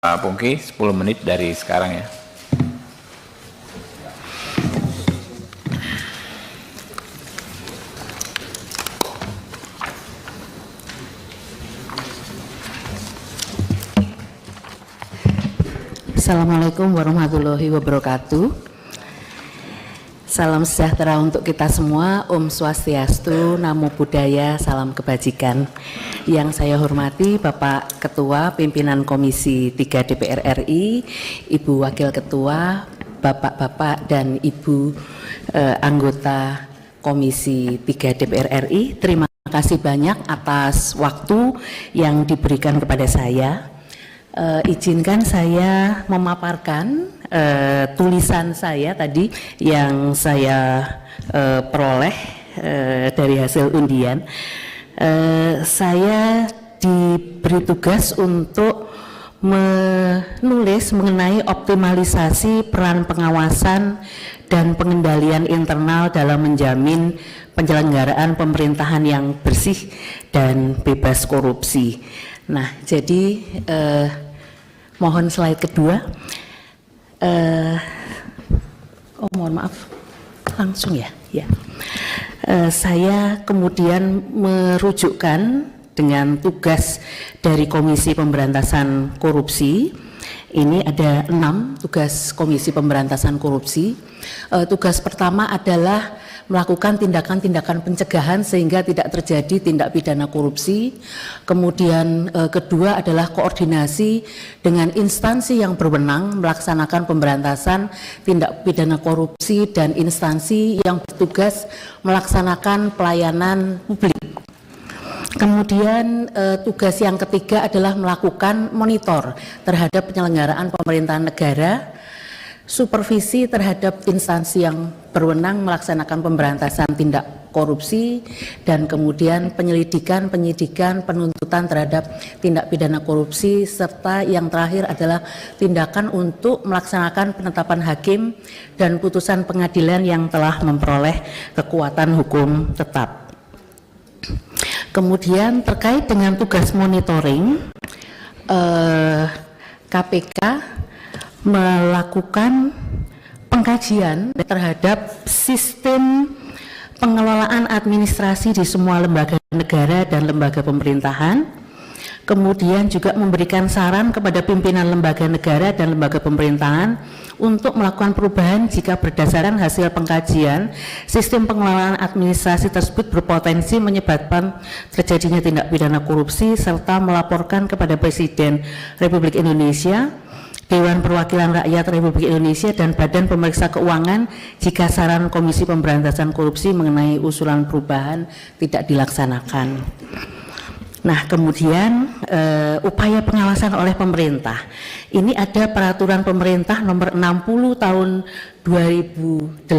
Pak Pungki, 10 menit dari sekarang ya. Assalamualaikum warahmatullahi wabarakatuh. Salam sejahtera untuk kita semua. Om Swastiastu, Namo Buddhaya, salam kebajikan. Yang saya hormati Bapak Ketua Pimpinan Komisi 3 DPR RI, Ibu Wakil Ketua, Bapak-Bapak dan Ibu anggota Komisi 3 DPR RI. Terima kasih banyak atas waktu yang diberikan kepada saya. Izinkan saya memaparkan tulisan saya tadi yang saya peroleh dari hasil undian. Saya diberi tugas untuk menulis mengenai optimalisasi peran pengawasan dan pengendalian internal dalam menjamin penyelenggaraan pemerintahan yang bersih dan bebas korupsi. Nah, jadi mohon slide kedua. Mohon maaf, langsung ya. Saya kemudian merujukkan dengan tugas dari Komisi Pemberantasan Korupsi. Ini ada 6 tugas Komisi Pemberantasan Korupsi. Tugas pertama adalah melakukan tindakan-tindakan pencegahan sehingga tidak terjadi tindak pidana korupsi. Kemudian kedua adalah koordinasi dengan instansi yang berwenang melaksanakan pemberantasan tindak pidana korupsi dan instansi yang bertugas melaksanakan pelayanan publik. Kemudian tugas yang ketiga adalah melakukan monitor terhadap penyelenggaraan pemerintahan negara, supervisi terhadap instansi yang berwenang melaksanakan pemberantasan tindak korupsi, dan kemudian penyelidikan, penyidikan, penuntutan terhadap tindak pidana korupsi, serta yang terakhir adalah tindakan untuk melaksanakan penetapan hakim dan putusan pengadilan yang telah memperoleh kekuatan hukum tetap. Kemudian terkait dengan tugas monitoring, KPK melakukan pengkajian terhadap sistem pengelolaan administrasi di semua lembaga negara dan lembaga pemerintahan, kemudian juga memberikan saran kepada pimpinan lembaga negara dan lembaga pemerintahan untuk melakukan perubahan jika berdasarkan hasil pengkajian sistem pengelolaan administrasi tersebut berpotensi menyebabkan terjadinya tindak pidana korupsi, serta melaporkan kepada Presiden Republik Indonesia, Dewan Perwakilan Rakyat Republik Indonesia, dan Badan Pemeriksa Keuangan jika saran Komisi Pemberantasan Korupsi mengenai usulan perubahan tidak dilaksanakan. Nah, kemudian upaya pengawasan oleh pemerintah. Ini ada peraturan pemerintah nomor 60 tahun 2008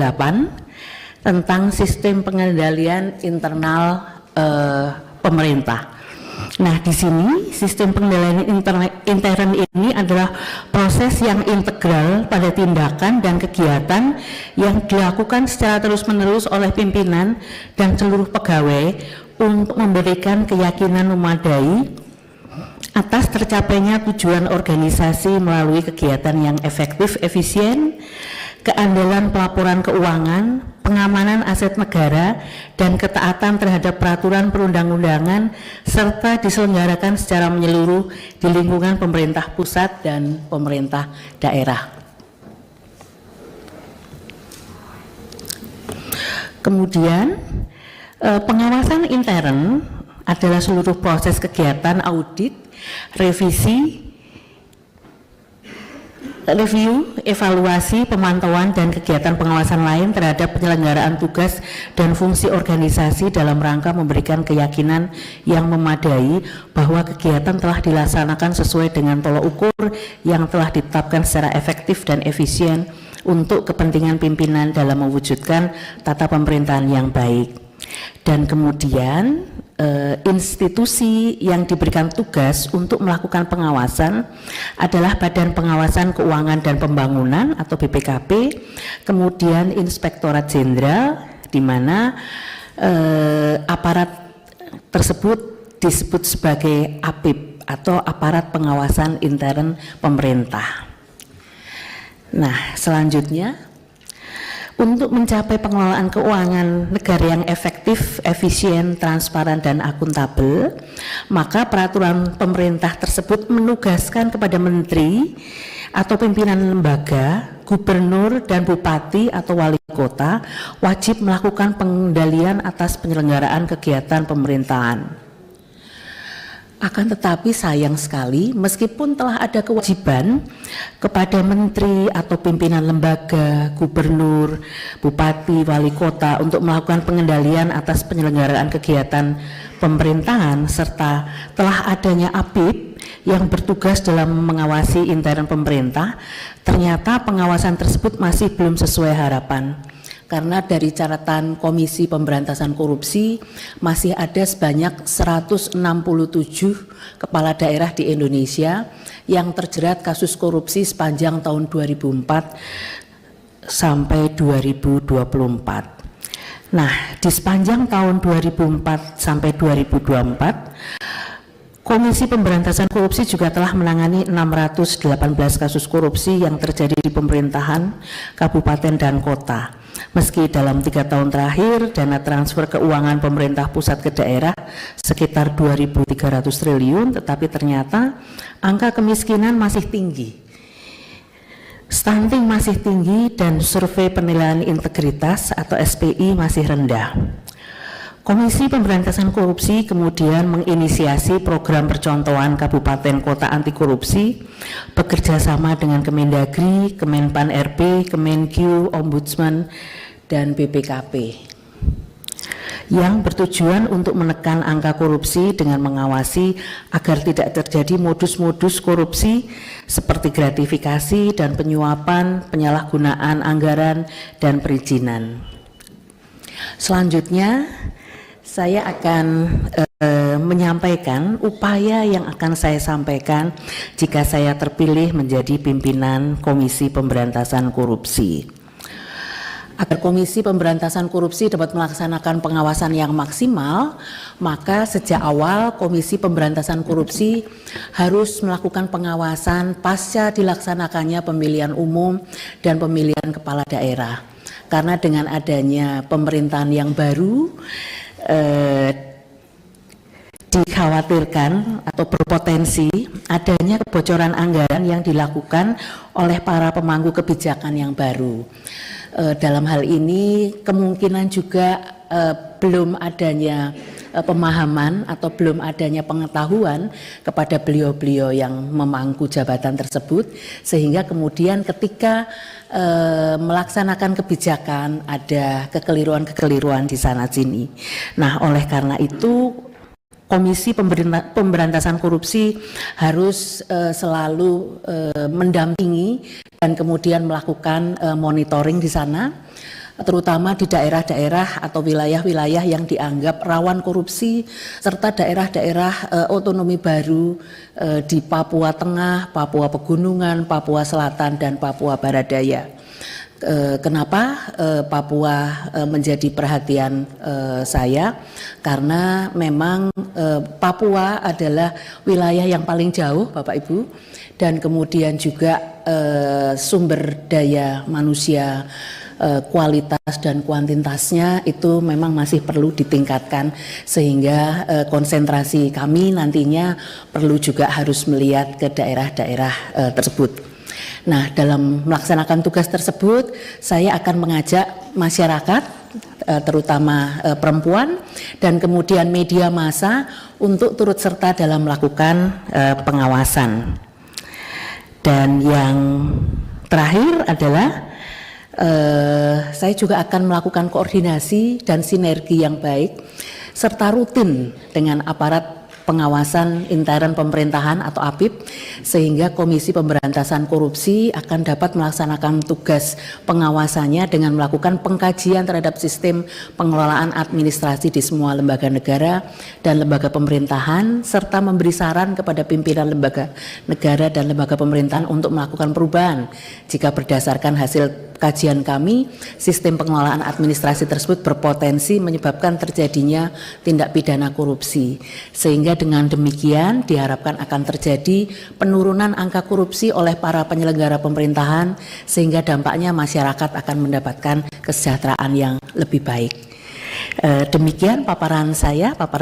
tentang sistem pengendalian internal pemerintah. Nah, di sini sistem pengendalian intern ini adalah proses yang integral pada tindakan dan kegiatan yang dilakukan secara terus-menerus oleh pimpinan dan seluruh pegawai untuk memberikan keyakinan memadai atas tercapainya tujuan organisasi melalui kegiatan yang efektif, efisien, keandalan pelaporan keuangan, pengamanan aset negara, dan ketaatan terhadap peraturan perundang-undangan, serta diselenggarakan secara menyeluruh di lingkungan pemerintah pusat dan pemerintah daerah. Kemudian pengawasan intern adalah seluruh proses kegiatan audit, review, evaluasi, pemantauan, dan kegiatan pengawasan lain terhadap penyelenggaraan tugas dan fungsi organisasi dalam rangka memberikan keyakinan yang memadai bahwa kegiatan telah dilaksanakan sesuai dengan tolak ukur yang telah ditetapkan secara efektif dan efisien untuk kepentingan pimpinan dalam mewujudkan tata pemerintahan yang baik. Dan kemudian institusi yang diberikan tugas untuk melakukan pengawasan adalah Badan Pengawasan Keuangan dan Pembangunan atau BPKP, kemudian Inspektorat Jenderal, di mana aparat tersebut disebut sebagai APIP. atau aparat pengawasan intern pemerintah. Nah, selanjutnya, untuk mencapai pengelolaan keuangan negara yang efektif, efisien, transparan, dan akuntabel, maka peraturan pemerintah tersebut menugaskan kepada menteri atau pimpinan lembaga, gubernur dan bupati atau wali kota wajib melakukan pengendalian atas penyelenggaraan kegiatan pemerintahan. Akan tetapi sayang sekali, meskipun telah ada kewajiban kepada menteri atau pimpinan lembaga, gubernur, bupati, wali kota untuk melakukan pengendalian atas penyelenggaraan kegiatan pemerintahan, serta telah adanya APIP yang bertugas dalam mengawasi intern pemerintah, ternyata pengawasan tersebut masih belum sesuai harapan. Karena dari catatan Komisi Pemberantasan Korupsi masih ada sebanyak 167 kepala daerah di Indonesia yang terjerat kasus korupsi sepanjang tahun 2004 sampai 2024. Nah, di sepanjang tahun 2004 sampai 2024, Komisi Pemberantasan Korupsi juga telah menangani 618 kasus korupsi yang terjadi di pemerintahan, kabupaten dan kota. Meski dalam 3 tahun terakhir dana transfer keuangan pemerintah pusat ke daerah sekitar 2.300 triliun, tetapi ternyata angka kemiskinan masih tinggi, stunting masih tinggi, dan survei penilaian integritas atau SPI masih rendah. Komisi Pemberantasan Korupsi kemudian menginisiasi program percontohan kabupaten kota anti korupsi bekerja sama dengan Kemendagri, Kemenpan RB, Kemenkyu, Ombudsman, dan BPKP yang bertujuan untuk menekan angka korupsi dengan mengawasi agar tidak terjadi modus-modus korupsi seperti gratifikasi dan penyuapan, penyalahgunaan anggaran, dan perizinan. Selanjutnya, saya akan menyampaikan upaya yang akan saya sampaikan jika saya terpilih menjadi pimpinan Komisi Pemberantasan Korupsi. Agar Komisi Pemberantasan Korupsi dapat melaksanakan pengawasan yang maksimal, maka sejak awal Komisi Pemberantasan Korupsi harus melakukan pengawasan pasca dilaksanakannya pemilihan umum dan pemilihan kepala daerah. Karena dengan adanya pemerintahan yang baru, dikhawatirkan atau berpotensi adanya kebocoran anggaran yang dilakukan oleh para pemangku kebijakan yang baru. Dalam hal ini kemungkinan juga belum adanya pemahaman atau belum adanya pengetahuan kepada beliau-beliau yang memangku jabatan tersebut, sehingga kemudian ketika melaksanakan kebijakan ada kekeliruan-kekeliruan di sana sini. Nah, oleh karena itu Komisi Pemberantasan Korupsi harus selalu mendampingi dan kemudian melakukan monitoring di sana, terutama di daerah-daerah atau wilayah-wilayah yang dianggap rawan korupsi, serta daerah-daerah otonomi baru di Papua Tengah, Papua Pegunungan, Papua Selatan, dan Papua Barat Daya. Kenapa Papua menjadi perhatian saya? Karena memang Papua adalah wilayah yang paling jauh, Bapak Ibu, dan kemudian juga sumber daya manusia, kualitas dan kuantitasnya itu memang masih perlu ditingkatkan, sehingga konsentrasi kami nantinya perlu juga harus melihat ke daerah-daerah tersebut. Nah, dalam melaksanakan tugas tersebut, saya akan mengajak masyarakat, terutama perempuan, dan kemudian media massa untuk turut serta dalam melakukan pengawasan. Dan yang terakhir adalah saya juga akan melakukan koordinasi dan sinergi yang baik, serta rutin dengan aparat pengawasan intern pemerintahan atau APIP, sehingga Komisi Pemberantasan Korupsi akan dapat melaksanakan tugas pengawasannya dengan melakukan pengkajian terhadap sistem pengelolaan administrasi di semua lembaga negara dan lembaga pemerintahan, serta memberi saran kepada pimpinan lembaga negara dan lembaga pemerintahan untuk melakukan perubahan jika berdasarkan hasil kajian kami, sistem pengelolaan administrasi tersebut berpotensi menyebabkan terjadinya tindak pidana korupsi. Sehingga dengan demikian diharapkan akan terjadi penurunan angka korupsi oleh para penyelenggara pemerintahan, sehingga dampaknya masyarakat akan mendapatkan kesejahteraan yang lebih baik. Demikian paparan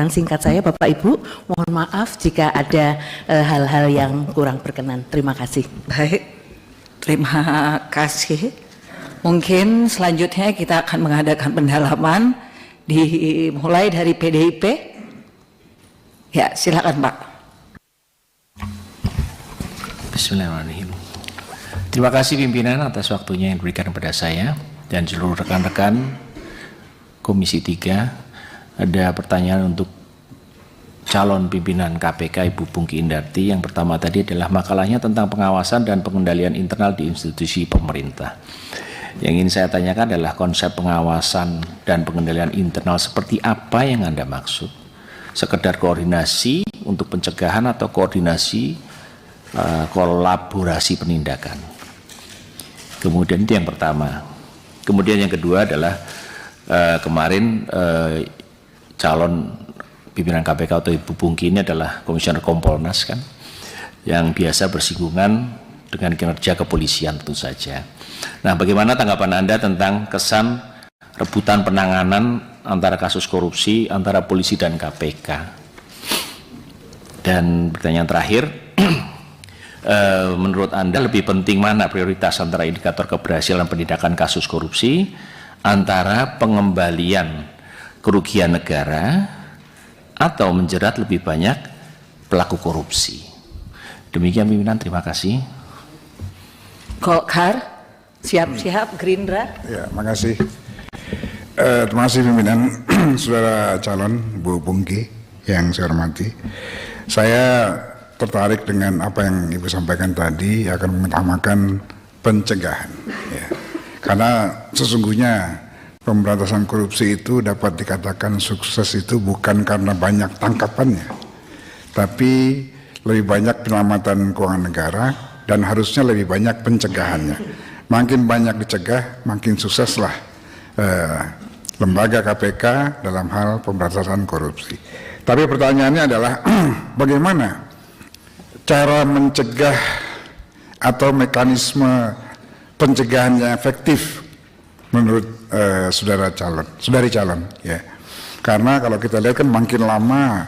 singkat saya, Bapak Ibu. Mohon maaf jika ada hal-hal yang kurang berkenan. Terima kasih. Baik, terima kasih. Mungkin selanjutnya kita akan mengadakan pendalaman dimulai dari PDIP. Ya, silakan Pak. Bismillahirrahmanirrahim. Terima kasih pimpinan atas waktunya yang diberikan kepada saya dan seluruh rekan-rekan Komisi 3. Ada pertanyaan untuk calon pimpinan KPK Ibu Pungki Indarti. Yang pertama tadi adalah makalahnya tentang pengawasan dan pengendalian internal di institusi pemerintah. Yang ingin saya tanyakan adalah konsep pengawasan dan pengendalian internal seperti apa yang Anda maksud? Sekedar koordinasi untuk pencegahan atau koordinasi kolaborasi penindakan? Kemudian itu yang pertama. Kemudian yang kedua adalah kemarin calon pimpinan KPK atau Ibu Pungki ini adalah Komisioner Kompolnas kan, yang biasa bersinggungan dengan kinerja kepolisian tentu saja. Nah, bagaimana tanggapan Anda tentang kesan rebutan penanganan antara kasus korupsi antara polisi dan KPK? Dan pertanyaan terakhir, menurut Anda lebih penting mana prioritas antara indikator keberhasilan penindakan kasus korupsi, antara pengembalian kerugian negara atau menjerat lebih banyak pelaku korupsi? Demikian pimpinan, terima kasih. Golkar, siap-siap. Gerindra. Ya, makasih. Terima kasih pimpinan. Saudara calon Bu Pungki yang saya hormati. Saya tertarik dengan apa yang Ibu sampaikan tadi, akan mengutamakan pencegahan. Ya. Karena sesungguhnya pemberantasan korupsi itu dapat dikatakan sukses itu bukan karena banyak tangkapannya, tapi lebih banyak penyelamatan keuangan negara dan harusnya lebih banyak pencegahannya. Makin banyak dicegah, makin sukseslah lembaga KPK dalam hal pemberantasan korupsi. Tapi pertanyaannya adalah bagaimana cara mencegah atau mekanisme pencegahan yang efektif menurut saudari calon ya. Karena kalau kita lihat kan makin lama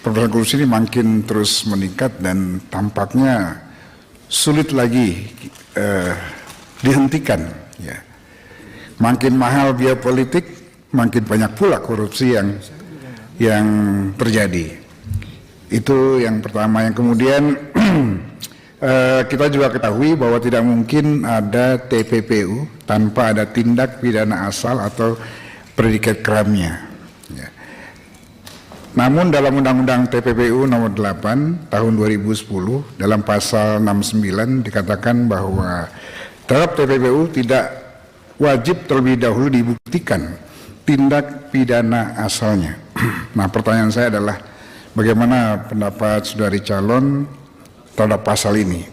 pemberantasan korupsi ini makin terus meningkat dan tampaknya sulit lagi dihentikan ya. Makin mahal biaya politik, makin banyak pula korupsi yang terjadi. Itu yang pertama. Yang kemudian kita juga ketahui bahwa tidak mungkin ada TPPU tanpa ada tindak pidana asal atau predikat kramnya. Ya. Namun dalam Undang-Undang TPPU nomor 8 tahun 2010 dalam pasal 69 dikatakan bahwa terhadap TPPU tidak wajib terlebih dahulu dibuktikan tindak pidana asalnya. Nah, pertanyaan saya adalah bagaimana pendapat saudari calon terhadap pasal ini?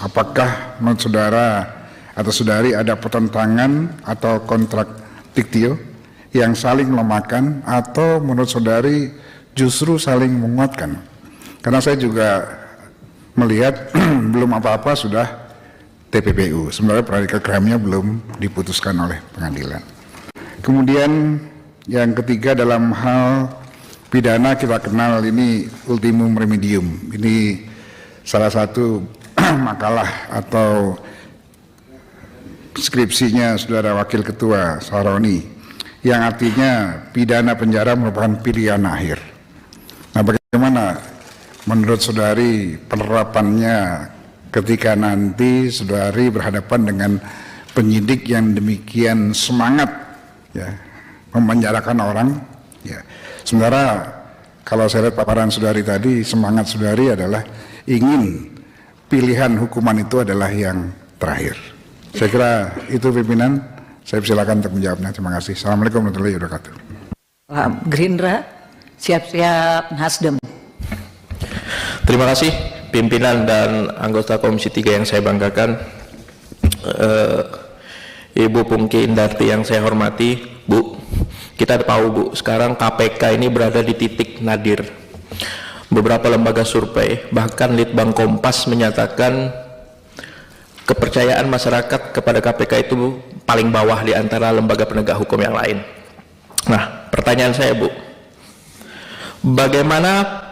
Apakah menurut saudara atau saudari ada pertentangan atau kontradiktio yang saling melemahkan, atau menurut saudari justru saling menguatkan? Karena saya juga melihat belum apa-apa sudah TPPU, sebenarnya predikat kramnya belum diputuskan oleh pengadilan. Kemudian yang ketiga, dalam hal pidana kita kenal ini ultimum remedium. Ini salah satu makalah atau skripsinya saudara Wakil Ketua Saroni, yang artinya pidana penjara merupakan pilihan akhir. Nah, bagaimana menurut saudari penerapannya ketika nanti saudari berhadapan dengan penyidik yang demikian semangat ya memenjarakan orang ya. Sementara kalau saya lihat paparan saudari tadi, semangat saudari adalah ingin pilihan hukuman itu adalah yang terakhir. Saya kira itu pimpinan, saya silakan untuk menjawabnya. Terima kasih. Assalamualaikum warahmatullahi wabarakatuh. Gerindra, siap-siap. Nasdem. Terima kasih pimpinan dan anggota Komisi 3 yang saya banggakan. Ibu Pungki Indarti yang saya hormati, Bu, kita tahu Bu, sekarang KPK ini berada di titik nadir. Beberapa lembaga survei, bahkan Litbang Kompas menyatakan kepercayaan masyarakat kepada KPK itu paling bawah di antara lembaga penegak hukum yang lain. Nah, pertanyaan saya Bu, bagaimana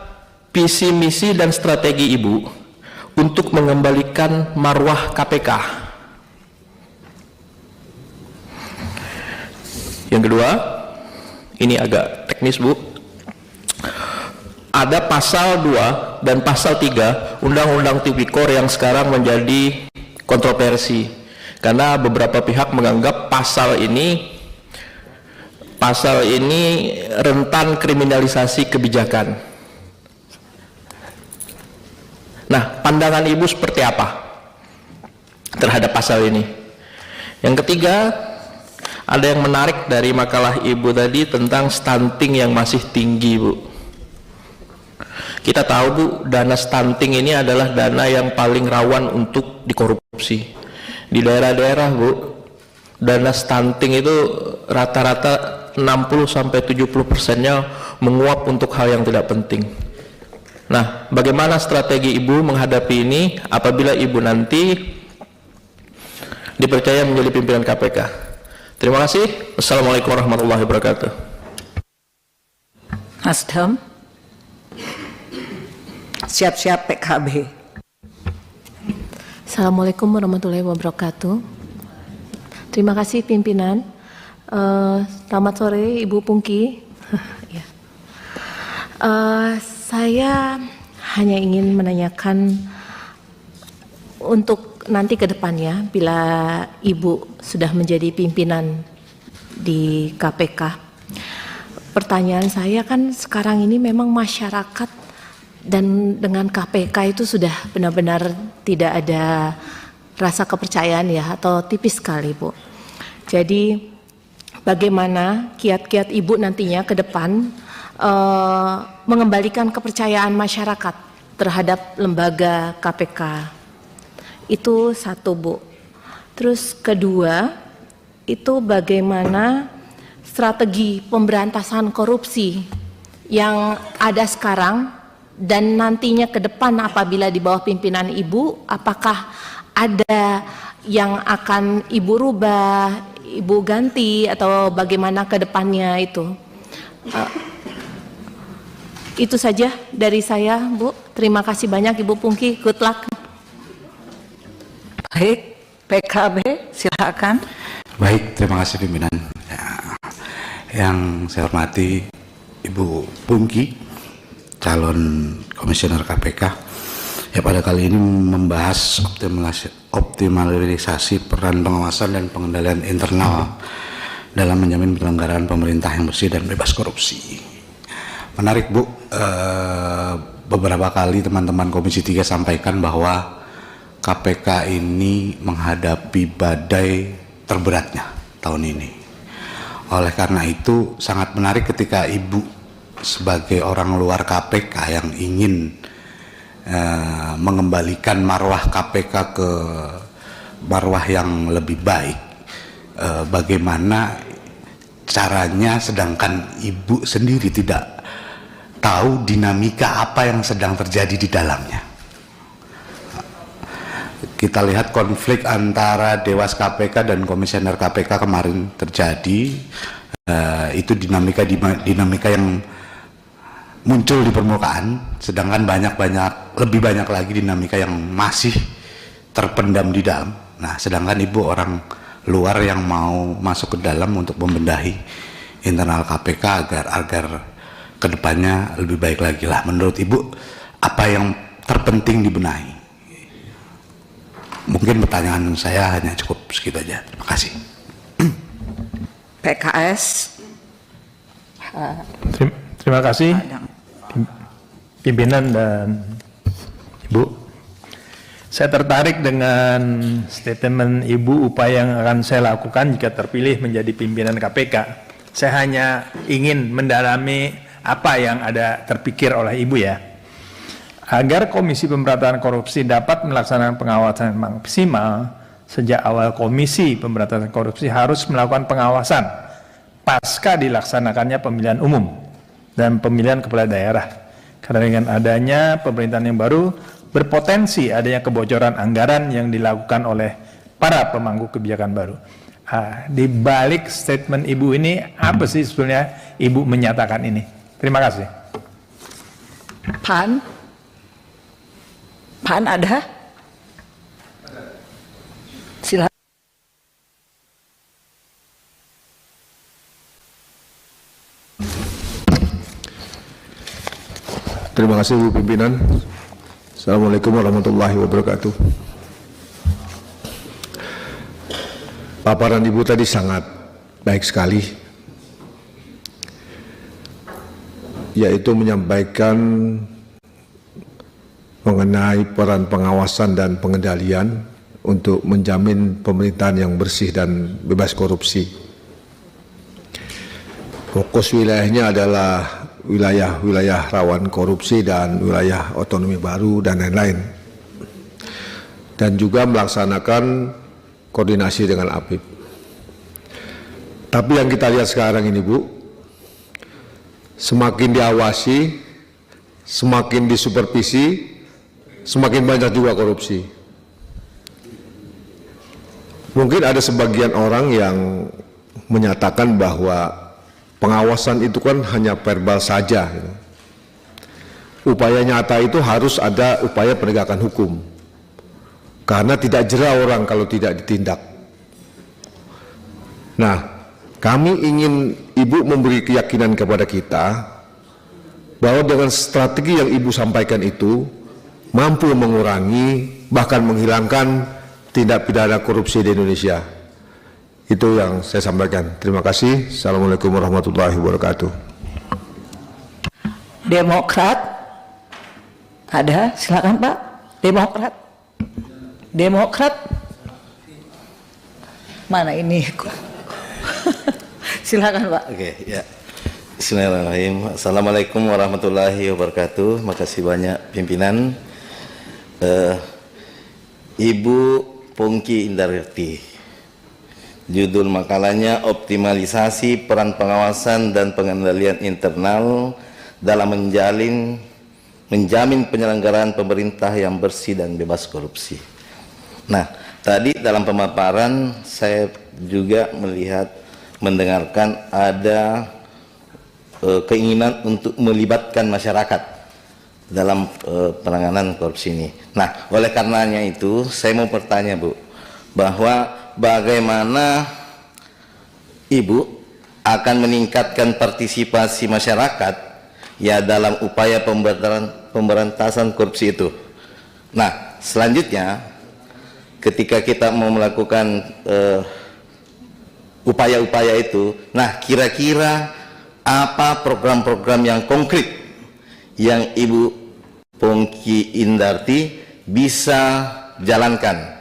visi misi dan strategi Ibu untuk mengembalikan marwah KPK? Yang kedua, ini agak teknis Bu, ada pasal 2 dan pasal 3 Undang-Undang Tipikor yang sekarang menjadi kontroversi karena beberapa pihak menganggap pasal ini rentan kriminalisasi kebijakan. Nah, pandangan Ibu seperti apa terhadap pasal ini? Yang ketiga, ada yang menarik dari makalah Ibu tadi tentang stunting yang masih tinggi Bu. Kita tahu Bu, dana stunting ini adalah dana yang paling rawan untuk dikorupsi. Di daerah-daerah Bu, dana stunting itu rata-rata 60-70%-nya menguap untuk hal yang tidak penting. Nah, bagaimana strategi Ibu menghadapi ini apabila Ibu nanti dipercaya menjadi pimpinan KPK? Terima kasih. Wassalamualaikum warahmatullahi wabarakatuh. Nasdem. Siap-siap PKB. Assalamualaikum warahmatullahi wabarakatuh. Terima kasih pimpinan. Selamat sore Ibu Pungki. Ya. Saya hanya ingin menanyakan untuk nanti ke depannya bila Ibu sudah menjadi pimpinan di KPK. Pertanyaan saya kan sekarang ini memang masyarakat dan dengan KPK itu sudah benar-benar tidak ada rasa kepercayaan ya, atau tipis sekali Bu. Jadi bagaimana kiat-kiat Ibu nantinya ke depan mengembalikan kepercayaan masyarakat terhadap lembaga KPK? Itu satu Bu. Terus kedua, itu bagaimana strategi pemberantasan korupsi yang ada sekarang dan nantinya ke depan apabila di bawah pimpinan Ibu, apakah ada yang akan Ibu rubah, Ibu ganti, atau bagaimana ke depannya itu? Itu saja dari saya Bu. Terima kasih banyak Ibu Pungki, good luck. Baik, PKB silakan. Baik, terima kasih pimpinan. Ya, yang saya hormati Ibu Pungki, calon komisioner KPK, ya pada kali ini membahas optimalisasi peran pengawasan dan pengendalian internal dalam menjamin penyelenggaraan pemerintah yang bersih dan bebas korupsi. Menarik Bu, beberapa kali teman-teman Komisi 3 sampaikan bahwa KPK ini menghadapi badai terberatnya tahun ini. Oleh karena itu sangat menarik ketika Ibu sebagai orang luar KPK yang ingin mengembalikan marwah KPK ke marwah yang lebih baik, bagaimana caranya sedangkan Ibu sendiri tidak tahu dinamika apa yang sedang terjadi di dalamnya. Kita lihat konflik antara Dewas KPK dan Komisioner KPK kemarin terjadi, itu dinamika yang muncul di permukaan, sedangkan lebih banyak lagi dinamika yang masih terpendam di dalam. Nah, sedangkan Ibu orang luar yang mau masuk ke dalam untuk membenahi internal KPK agar kedepannya lebih baik lagi lah. Menurut Ibu, apa yang terpenting dibenahi? Mungkin pertanyaan saya hanya cukup segitu aja. Terima kasih. PKS. Terima kasih pimpinan dan Ibu. Saya tertarik dengan statement Ibu upaya yang akan saya lakukan jika terpilih menjadi pimpinan KPK. Saya hanya ingin mendalami apa yang ada terpikir oleh Ibu ya. Agar Komisi Pemberantasan Korupsi dapat melaksanakan pengawasan yang maksimal, sejak awal Komisi Pemberantasan Korupsi harus melakukan pengawasan pasca dilaksanakannya pemilihan umum dan pemilihan kepala daerah. Karena dengan adanya pemerintahan yang baru, berpotensi adanya kebocoran anggaran yang dilakukan oleh para pemangku kebijakan baru. Di balik statement Ibu ini, apa sih sebetulnya Ibu menyatakan ini? Terima kasih. Pan ada? Silakan. Terima kasih Bu Pimpinan. Assalamualaikum warahmatullahi wabarakatuh. Paparan Ibu tadi sangat baik sekali, yaitu menyampaikan mengenai peran pengawasan dan pengendalian untuk menjamin pemerintahan yang bersih dan bebas korupsi. Fokus wilayahnya adalah wilayah-wilayah rawan korupsi dan wilayah otonomi baru dan lain-lain. Dan juga melaksanakan koordinasi dengan APIP. Tapi yang kita lihat sekarang ini Bu, semakin diawasi, semakin disupervisi, semakin banyak juga korupsi. Mungkin ada sebagian orang yang menyatakan bahwa pengawasan itu kan hanya verbal saja. Upaya nyata itu harus ada upaya penegakan hukum. Karena tidak jera orang kalau tidak ditindak. Nah, kami ingin Ibu memberi keyakinan kepada kita bahwa dengan strategi yang Ibu sampaikan itu mampu mengurangi bahkan menghilangkan tindak pidana korupsi di Indonesia. Itu yang saya sampaikan. Terima kasih. Assalamualaikum warahmatullahi wabarakatuh. Demokrat ada? Silakan Pak. Demokrat mana ini? Silakan Pak. Oke, ya. Bismillahirrahmanirrahim. Assalamualaikum warahmatullahi wabarakatuh. Makasih banyak pimpinan. Ibu Pongki Indarti. Judul makalahnya optimalisasi peran pengawasan dan pengendalian internal dalam menjamin penyelenggaraan pemerintah yang bersih dan bebas korupsi. Nah, tadi dalam pemaparan saya juga mendengarkan ada keinginan untuk melibatkan masyarakat dalam penanganan korupsi ini. Nah, oleh karenanya itu saya mau bertanya Bu, bahwa bagaimana Ibu akan meningkatkan partisipasi masyarakat ya dalam upaya pemberantasan korupsi itu. Nah, selanjutnya ketika kita mau melakukan upaya-upaya itu, nah kira-kira apa program-program yang konkret yang Ibu Pongki Indarti bisa jalankan,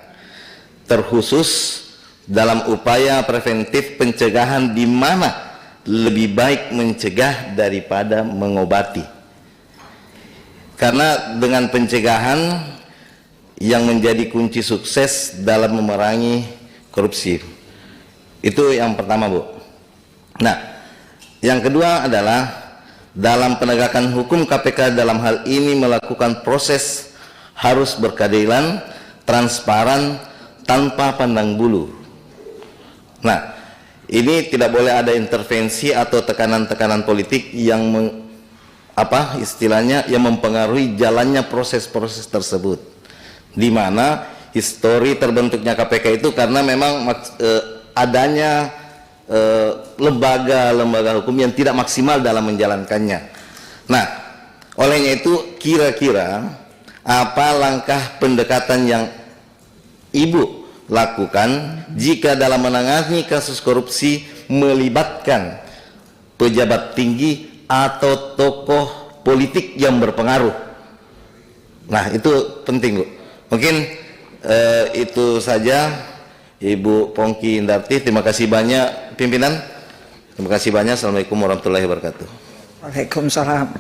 terkhusus dalam upaya preventif pencegahan, di mana lebih baik mencegah daripada mengobati. Karena dengan pencegahan yang menjadi kunci sukses dalam memerangi korupsi. Itu yang pertama Bu. Nah, yang kedua adalah dalam penegakan hukum, KPK dalam hal ini melakukan proses harus berkeadilan, transparan, tanpa pandang bulu. Nah, ini tidak boleh ada intervensi atau tekanan-tekanan politik yang istilahnya yang mempengaruhi jalannya proses-proses tersebut. Di mana histori terbentuknya KPK itu karena memang adanya lembaga-lembaga hukum yang tidak maksimal dalam menjalankannya. Nah, olehnya itu kira-kira apa langkah pendekatan yang Ibu lakukan jika dalam menangani kasus korupsi melibatkan pejabat tinggi atau tokoh politik yang berpengaruh? Nah, itu penting Bu. Mungkin itu saja Ibu Pongki Indarti. Terima kasih banyak pimpinan. Terima kasih banyak. Assalamualaikum warahmatullahi wabarakatuh. Waalaikumsalam.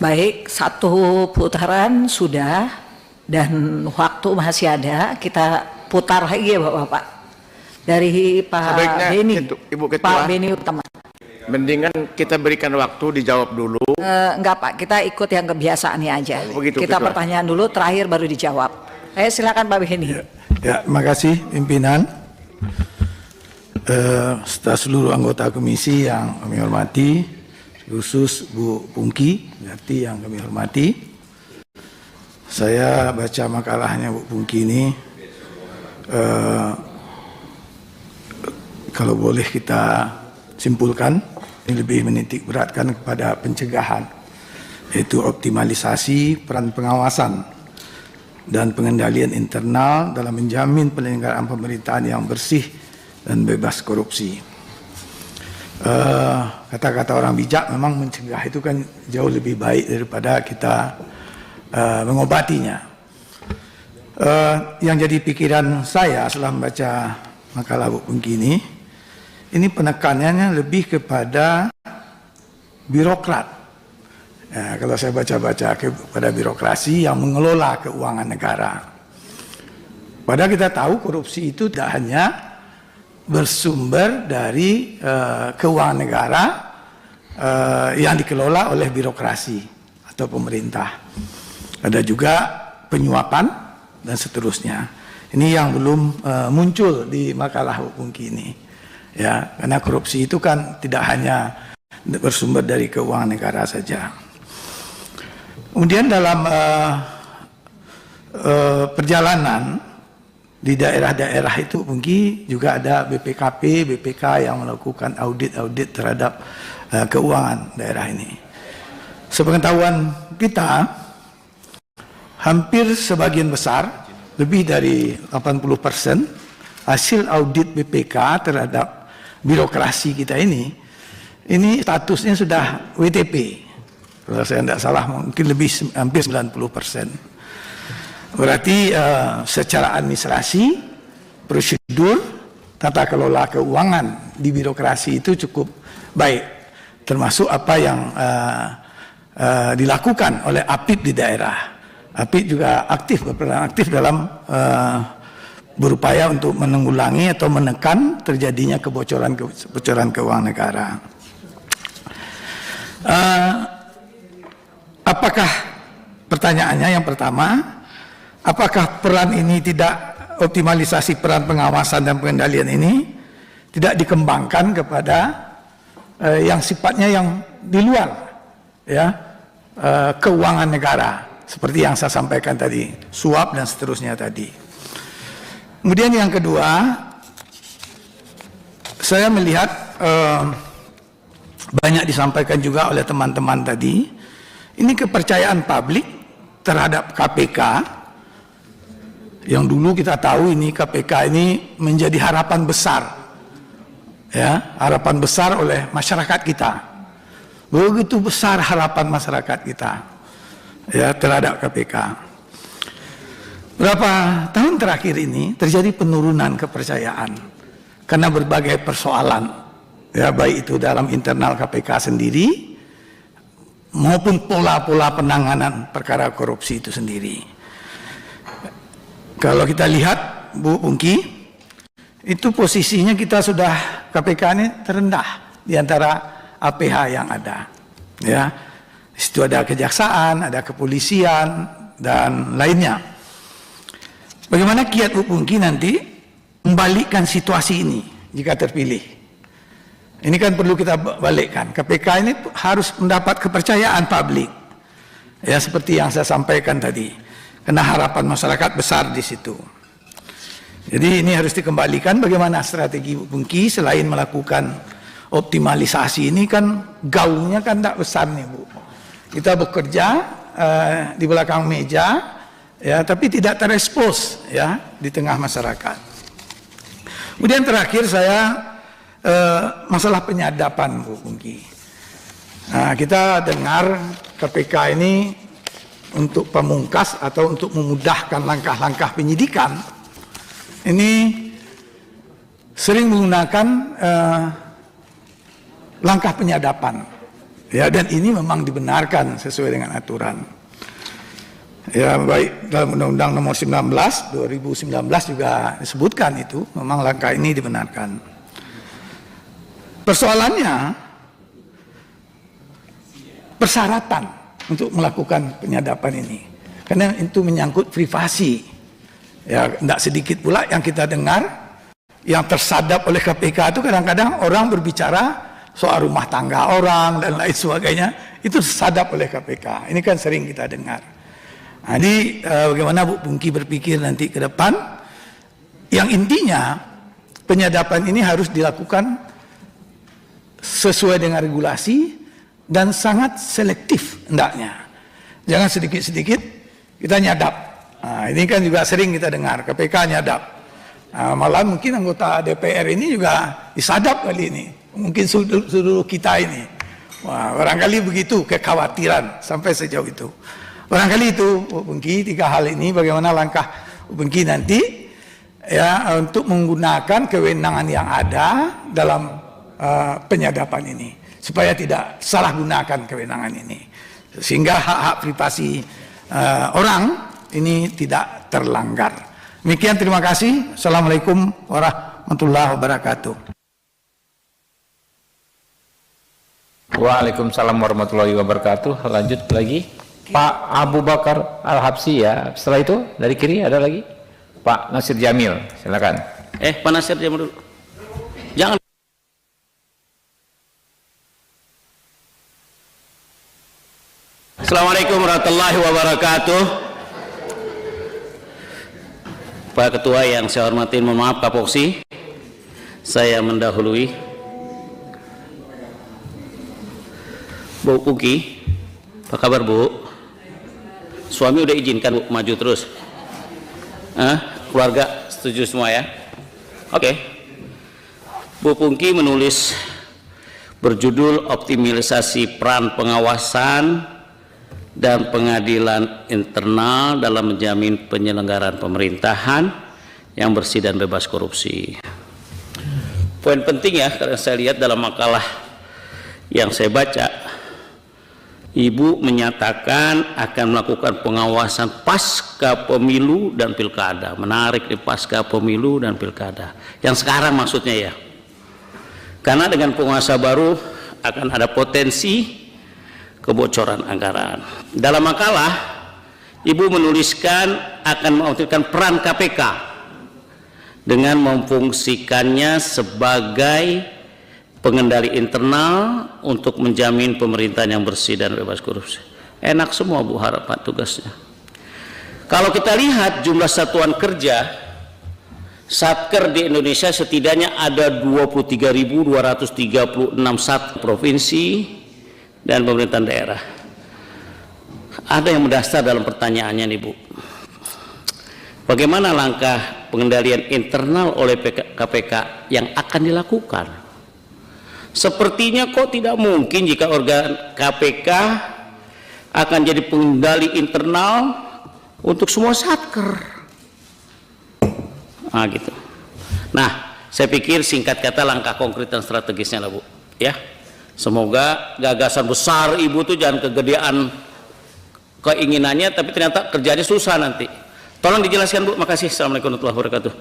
Baik, satu putaran sudah dan waktu masih ada. Kita putar lagi ya Bapak. Dari Pak Sebaiknya Beni, Ibu Ketua, Pak Beni Utama. mendingan kita berikan waktu dijawab dulu. Enggak Pak, kita ikut yang kebiasaannya aja. Begitu, Kita Ketua. pertanyaan dulu, terakhir baru dijawab. Silakan Pak Beni. Ya, terima kasih pimpinan. Serta seluruh anggota komisi yang kami hormati, khusus Bu Pungki, Yati yang kami hormati. Saya baca makalahnya Bu Pungki ini, kalau boleh kita simpulkan, ini lebih menitik beratkan kepada pencegahan, yaitu optimalisasi peran pengawasan dan pengendalian internal dalam menjamin penyelenggaraan pemerintahan yang bersih dan bebas korupsi. Kata-kata orang bijak, memang mencegah itu kan jauh lebih baik daripada kita mengobatinya. Yang jadi pikiran saya setelah membaca makalah Bu Pungki ini penekanannya lebih kepada birokrat. Kalau saya baca-baca kepada birokrasi yang mengelola keuangan negara. Padahal kita tahu korupsi itu tidak hanya bersumber dari keuangan negara yang dikelola oleh birokrasi atau pemerintah. Ada juga penyuapan dan seterusnya. Ini yang belum muncul di makalah Bu Pungki ini. Ya, karena korupsi itu kan tidak hanya bersumber dari keuangan negara saja. Kemudian dalam perjalanan di daerah-daerah itu mungkin juga ada BPKP, BPK yang melakukan audit-audit terhadap keuangan daerah ini. Sepengetahuan kita, hampir sebagian besar, lebih dari 80% hasil audit BPK terhadap birokrasi kita ini statusnya sudah WTP. Kalau saya tidak salah mungkin hampir 90%. Berarti secara administrasi, prosedur, tata kelola keuangan di birokrasi itu cukup baik. Termasuk apa yang dilakukan oleh APIP di daerah. APIP juga berperan aktif dalam berupaya untuk menanggulangi atau menekan terjadinya kebocoran keuangan negara. Apakah pertanyaannya yang pertama, apakah peran ini tidak optimalisasi peran pengawasan dan pengendalian ini tidak dikembangkan kepada yang sifatnya yang di luar ya keuangan negara seperti yang saya sampaikan tadi, suap dan seterusnya tadi. Kemudian yang kedua, saya melihat banyak disampaikan juga oleh teman-teman tadi. Ini kepercayaan publik terhadap KPK yang dulu kita tahu ini KPK ini menjadi harapan besar, ya harapan besar oleh masyarakat kita. Begitu besar harapan masyarakat kita, ya terhadap KPK. Berapa tahun terakhir ini terjadi penurunan kepercayaan karena berbagai persoalan, ya baik itu dalam internal KPK sendiri maupun pola-pola penanganan perkara korupsi itu sendiri. Kalau kita lihat Bu Pungki, itu posisinya kita sudah KPK ini terendah di antara APH yang ada. Ya, di situ ada kejaksaan, ada kepolisian dan lainnya. Bagaimana kiat Bu Pungki nanti membalikkan situasi ini jika terpilih? Ini kan perlu kita balikkan. KPK ini harus mendapat kepercayaan publik. Ya seperti yang saya sampaikan tadi. Karena harapan masyarakat besar di situ. Jadi ini harus dikembalikan. Bagaimana strategi Bu Pungki selain melakukan optimalisasi ini kan gaungnya kan tidak besar nih Bu. Kita bekerja di belakang meja, ya tapi tidak terekspos ya di tengah masyarakat. Kemudian terakhir saya masalah penyadapan Bu Pungki. Nah, kita dengar KPK ini untuk pemungkas atau untuk memudahkan langkah-langkah penyidikan ini sering menggunakan langkah penyadapan. Ya, dan ini memang dibenarkan sesuai dengan aturan. Ya, baik dalam Undang-Undang Nomor 19 2019 juga disebutkan itu, memang langkah ini dibenarkan. Persoalannya persyaratan untuk melakukan penyadapan ini, karena itu menyangkut privasi. Ya, tidak sedikit pula yang kita dengar yang tersadap oleh KPK itu kadang-kadang orang berbicara soal rumah tangga orang dan lain sebagainya, itu tersadap oleh KPK. Ini kan sering kita dengar. Nah, jadi bagaimana Bu Pungki berpikir nanti ke depan, yang intinya penyadapan ini harus dilakukan sesuai dengan regulasi dan sangat selektif hendaknya. Jangan sedikit-sedikit kita nyadap. Nah, ini kan juga sering kita dengar, KPK nyadap. Nah, malah mungkin anggota DPR ini juga disadap kali ini. Mungkin seluruh kita ini. Wah, barangkali begitu kekhawatiran sampai sejauh itu. Barangkali itu, Bu Pungki, 3 hal ini bagaimana langkah Bu Pungki nanti ya untuk menggunakan kewenangan yang ada dalam penyadapan ini. Supaya tidak salah gunakan kewenangan ini. Sehingga hak-hak privasi orang ini tidak terlanggar. Demikian, terima kasih. Assalamualaikum warahmatullahi wabarakatuh. Waalaikumsalam warahmatullahi wabarakatuh. Lanjut lagi. Pak Abu Bakar Al-Habsyi ya. Setelah itu dari kiri ada lagi Pak Nasir Jamil. Silakan. Pak Nasir Jamil dulu. Jangan. Assalamualaikum warahmatullahi wabarakatuh. Pak Ketua yang saya hormati, mohon maaf Kapoksi, saya mendahului. Bu Pungki, apa kabar Bu? Suami udah izinkan Bu maju terus? Keluarga setuju semua ya? Oke. Bu Pungki menulis berjudul optimalisasi peran pengawasan dan pengadilan internal dalam menjamin penyelenggaraan pemerintahan yang bersih dan bebas korupsi. Poin penting ya, karena saya lihat dalam makalah yang saya baca, Ibu menyatakan akan melakukan pengawasan pasca pemilu dan pilkada. Menarik di pasca pemilu dan pilkada. Yang sekarang maksudnya ya. Karena dengan penguasa baru akan ada potensi kebocoran anggaran. Dalam makalah, Ibu menuliskan akan mengaktifkan peran KPK dengan memfungsikannya sebagai pengendali internal untuk menjamin pemerintahan yang bersih dan bebas korupsi. Enak semua Bu harapan tugasnya. Kalau kita lihat jumlah satuan kerja Satker di Indonesia setidaknya ada 23.236 sat provinsi dan pemerintahan daerah. Ada yang mendasar dalam pertanyaannya nih Bu. Bagaimana langkah pengendalian internal oleh KPK yang akan dilakukan? Sepertinya kok tidak mungkin jika organ KPK akan jadi pengendali internal untuk semua satker. Gitu. Nah, saya pikir singkat kata langkah konkret dan strategisnya lah Bu. Ya. Semoga gagasan besar Ibu tuh jangan kegedean keinginannya, tapi ternyata kerjanya susah nanti. Tolong dijelaskan Bu. Makasih. Assalamualaikum warahmatullahi wabarakatuh.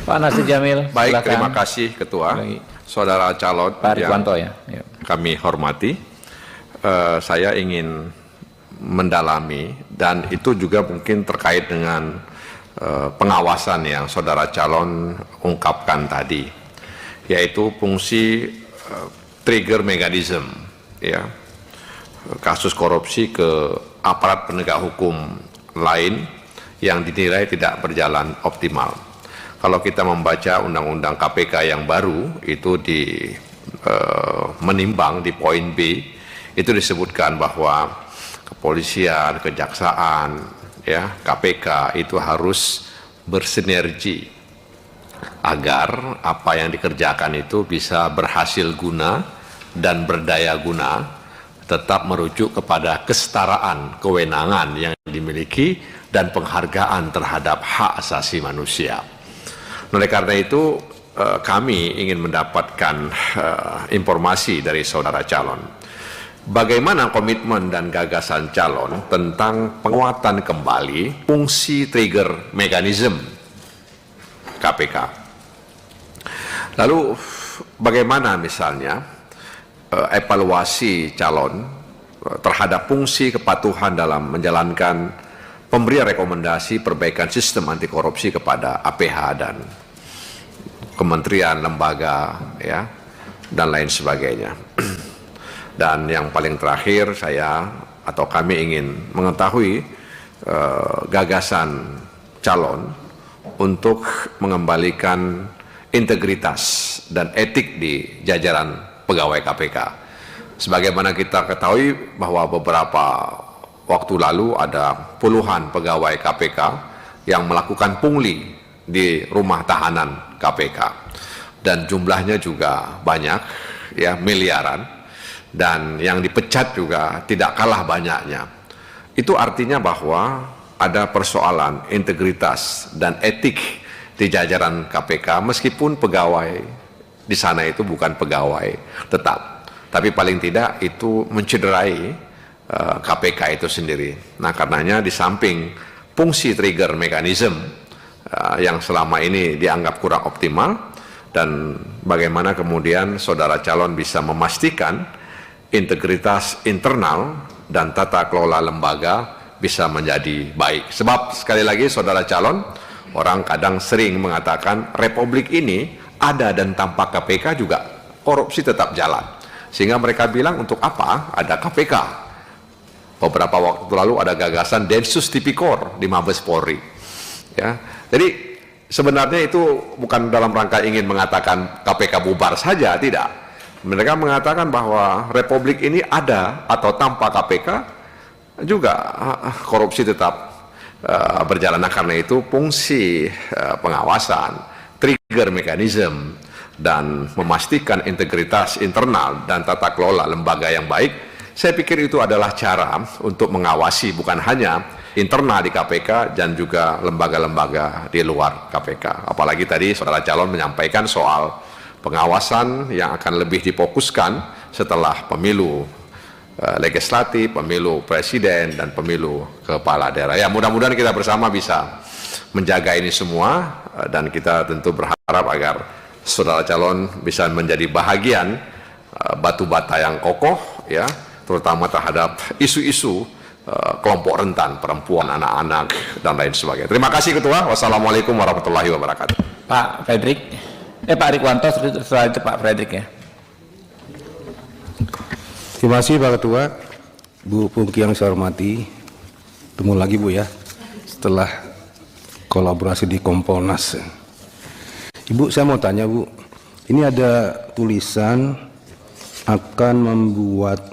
Pak Nasir Jamil. Baik, silakan. terima kasih Ketua. Saudara calon Pak yang Rikwanto ya. Kami hormati. Saya ingin mendalami dan itu juga mungkin terkait dengan pengawasan yang saudara calon ungkapkan tadi, yaitu fungsi trigger mechanism, ya, kasus korupsi ke aparat penegak hukum lain yang dinilai tidak berjalan optimal. Kalau kita membaca undang-undang KPK yang baru itu menimbang di poin B itu disebutkan bahwa kepolisian, kejaksaan, ya, KPK itu harus bersinergi agar apa yang dikerjakan itu bisa berhasil guna dan berdaya guna, tetap merujuk kepada kesetaraan kewenangan yang dimiliki dan penghargaan terhadap hak asasi manusia. Oleh karena itu kami ingin mendapatkan informasi dari saudara calon. bagaimana komitmen dan gagasan calon tentang penguatan kembali fungsi trigger mechanism KPK. Lalu bagaimana misalnya evaluasi calon terhadap fungsi kepatuhan dalam menjalankan pemberian rekomendasi perbaikan sistem anti korupsi kepada APH dan kementerian, lembaga, ya, dan lain sebagainya. Dan yang paling terakhir, saya atau kami ingin mengetahui gagasan calon untuk mengembalikan integritas dan etik di jajaran pegawai KPK. Sebagaimana kita ketahui bahwa beberapa waktu lalu ada puluhan pegawai KPK yang melakukan pungli di rumah tahanan KPK dan jumlahnya juga banyak, ya, miliaran, dan yang dipecat juga tidak kalah banyaknya. Itu artinya bahwa ada persoalan integritas dan etik di jajaran KPK meskipun pegawai di sana itu bukan pegawai tetap, tapi paling tidak itu mencederai KPK itu sendiri. Nah, karenanya di samping fungsi trigger mechanism yang selama ini dianggap kurang optimal, dan bagaimana kemudian saudara calon bisa memastikan integritas internal dan tata kelola lembaga bisa menjadi baik. Sebab sekali lagi saudara calon, orang kadang sering mengatakan Republik ini ada dan tanpa KPK juga korupsi tetap jalan. Sehingga mereka bilang untuk apa ada KPK? Beberapa waktu lalu ada gagasan Densus Tipikor di Mabes Polri. Ya, jadi sebenarnya itu bukan dalam rangka ingin mengatakan KPK bubar saja, tidak. Mereka mengatakan bahwa Republik ini ada atau tanpa KPK juga korupsi tetap berjalan. Nah, karena itu fungsi pengawasan, trigger mechanism, dan memastikan integritas internal dan tata kelola lembaga yang baik, saya pikir itu adalah cara untuk mengawasi bukan hanya internal di KPK dan juga lembaga-lembaga di luar KPK. Apalagi tadi saudara calon menyampaikan soal pengawasan yang akan lebih difokuskan setelah pemilu legislatif, pemilu presiden, dan pemilu kepala daerah. Ya, mudah-mudahan kita bersama bisa menjaga ini semua, dan kita tentu berharap agar saudara calon bisa menjadi bahagian batu bata yang kokoh, ya, terutama terhadap isu-isu kelompok rentan, perempuan, anak-anak, dan lain sebagainya. Terima kasih Ketua. Wassalamualaikum warahmatullahi wabarakatuh. Pak Fredrik, Pak Rikwanto, setelah itu Pak Fredrik, ya. Terima kasih Pak Ketua. Bu Pungki yang saya hormati, ketemu lagi Bu ya, setelah kolaborasi di Kompolnas. Ibu, saya mau tanya Bu, ini ada tulisan akan membuat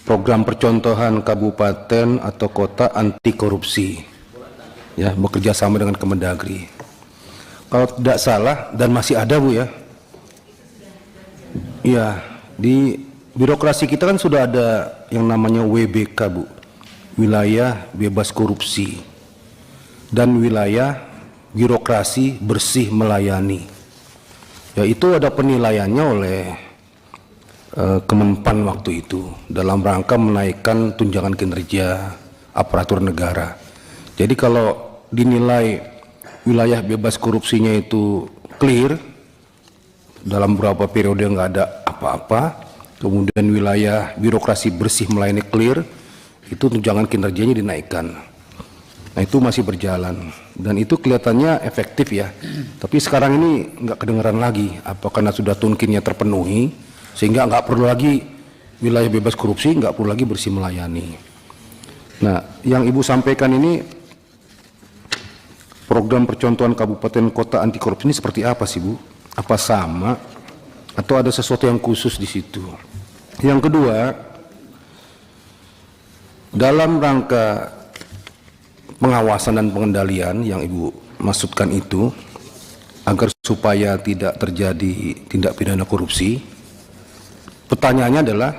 program percontohan kabupaten atau kota anti korupsi, ya, bekerja sama dengan Kemendagri. Kalau tidak salah, dan masih ada Bu ya, ya, di birokrasi kita kan sudah ada yang namanya WBK Bu, wilayah bebas korupsi, dan wilayah birokrasi bersih melayani. Ya, itu ada penilaiannya oleh Kemenpan waktu itu dalam rangka menaikkan tunjangan kinerja aparatur negara. Jadi kalau dinilai wilayah bebas korupsinya itu clear, dalam beberapa periode nggak ada apa-apa, kemudian wilayah birokrasi bersih melayani clear, itu tunjangan kinerjanya dinaikkan. Nah, itu masih berjalan dan itu kelihatannya efektif ya. Tapi sekarang ini nggak kedengaran lagi, apa karena sudah tunkinnya terpenuhi sehingga nggak perlu lagi wilayah bebas korupsi, nggak perlu lagi bersih melayani. Nah, yang Ibu sampaikan ini program percontohan kabupaten kota anti korupsi ini seperti apa sih Bu? Apa sama atau ada sesuatu yang khusus di situ? Yang kedua, dalam rangka pengawasan dan pengendalian yang Ibu maksudkan itu, agar supaya tidak terjadi tindak pidana korupsi, pertanyaannya adalah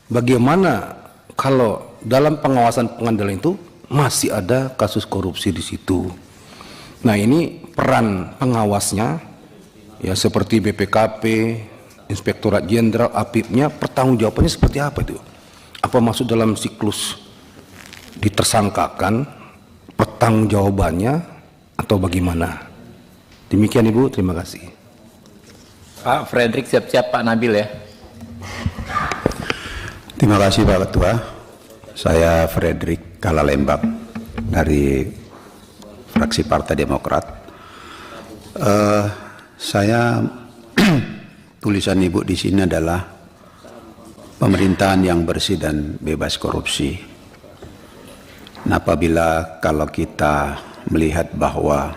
bagaimana kalau dalam pengawasan pengendalian itu masih ada kasus korupsi di situ. Nah, ini peran pengawasnya ya seperti BPKP, Inspektorat Jenderal APIP-nya pertanggungjawabannya seperti apa itu? Apa masuk dalam siklus ditersangkakan, pertanggungjawabannya atau bagaimana? Demikian Ibu, terima kasih. Pak Fredrik siap-siap, Pak Nabil ya. Terima kasih Pak Ketua. Saya Fredrik Kalalembang dari fraksi Partai Demokrat. Saya tulisan Ibu di sini adalah pemerintahan yang bersih dan bebas korupsi. Nah, apabila kalau kita melihat bahwa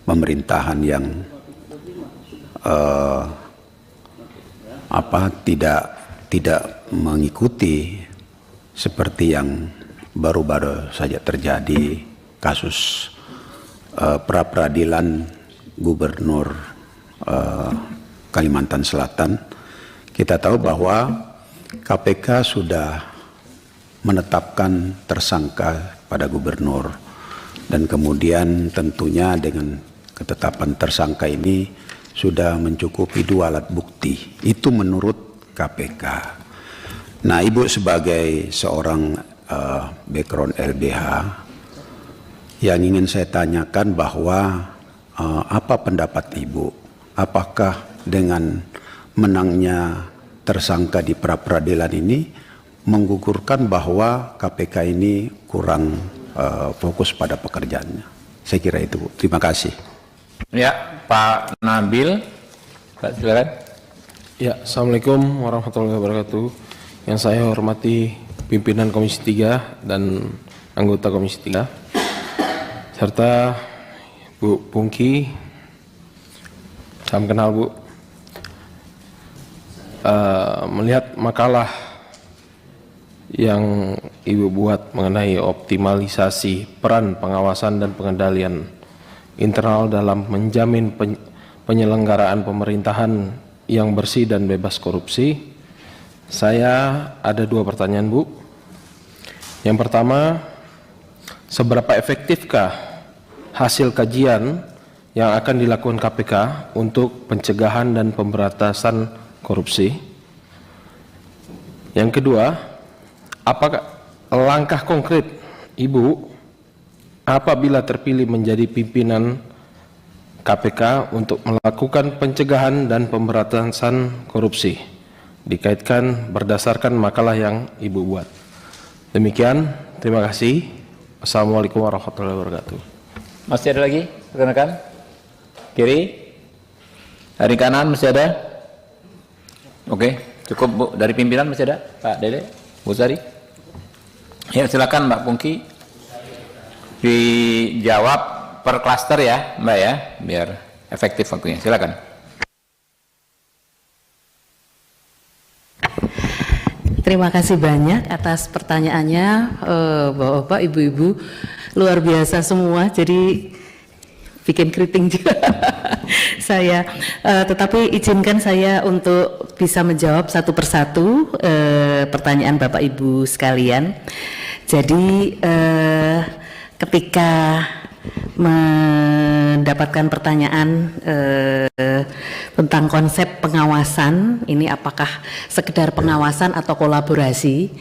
pemerintahan yang tidak mengikuti seperti yang baru-baru saja terjadi kasus pra-peradilan Gubernur Kalimantan Selatan, kita tahu bahwa KPK sudah menetapkan tersangka pada gubernur, dan kemudian tentunya dengan ketetapan tersangka ini sudah mencukupi 2 alat bukti. Itu menurut KPK. Nah, Ibu sebagai seorang background LBH, yang ingin saya tanyakan bahwa apa pendapat Ibu? Apakah dengan menangnya tersangka di pra-peradilan ini menggugurkan bahwa KPK ini kurang fokus pada pekerjaannya? Saya kira itu, Bu. Terima kasih. Ya, Pak Nabil, Pak silakan. Ya, Assalamualaikum warahmatullahi wabarakatuh. Yang saya hormati pimpinan Komisi 3 dan anggota Komisi 3, serta Bu Pungki. Salam kenal, Bu. Melihat makalah yang Ibu buat mengenai optimalisasi peran pengawasan dan pengendalian internal dalam menjamin penyelenggaraan pemerintahan yang bersih dan bebas korupsi, saya ada 2 pertanyaan, Bu. Yang pertama, seberapa efektifkah hasil kajian yang akan dilakukan KPK untuk pencegahan dan pemberantasan korupsi? Yang kedua, apakah langkah konkret Ibu apabila terpilih menjadi pimpinan KPK untuk melakukan pencegahan dan pemberantasan korupsi, dikaitkan berdasarkan makalah yang Ibu buat? Demikian, terima kasih. Assalamualaikum warahmatullahi wabarakatuh. Masih ada lagi rekan-rekan? Kiri? Dari kanan masih ada? Oke, cukup, Bu. Dari pimpinan masih ada? Pak Dede, Bu Sari. Ya, silakan Mbak Pungki. Dijawab per klaster ya, Mbak ya, biar efektif waktunya. Silakan. Terima kasih banyak atas pertanyaannya, Bapak-bapak, Ibu-ibu, luar biasa semua. Jadi bikin keriting juga saya. Tetapi izinkan saya untuk bisa menjawab satu persatu pertanyaan Bapak Ibu sekalian. Jadi ketika mendapatkan pertanyaan tentang konsep pengawasan, ini apakah sekedar pengawasan atau kolaborasi,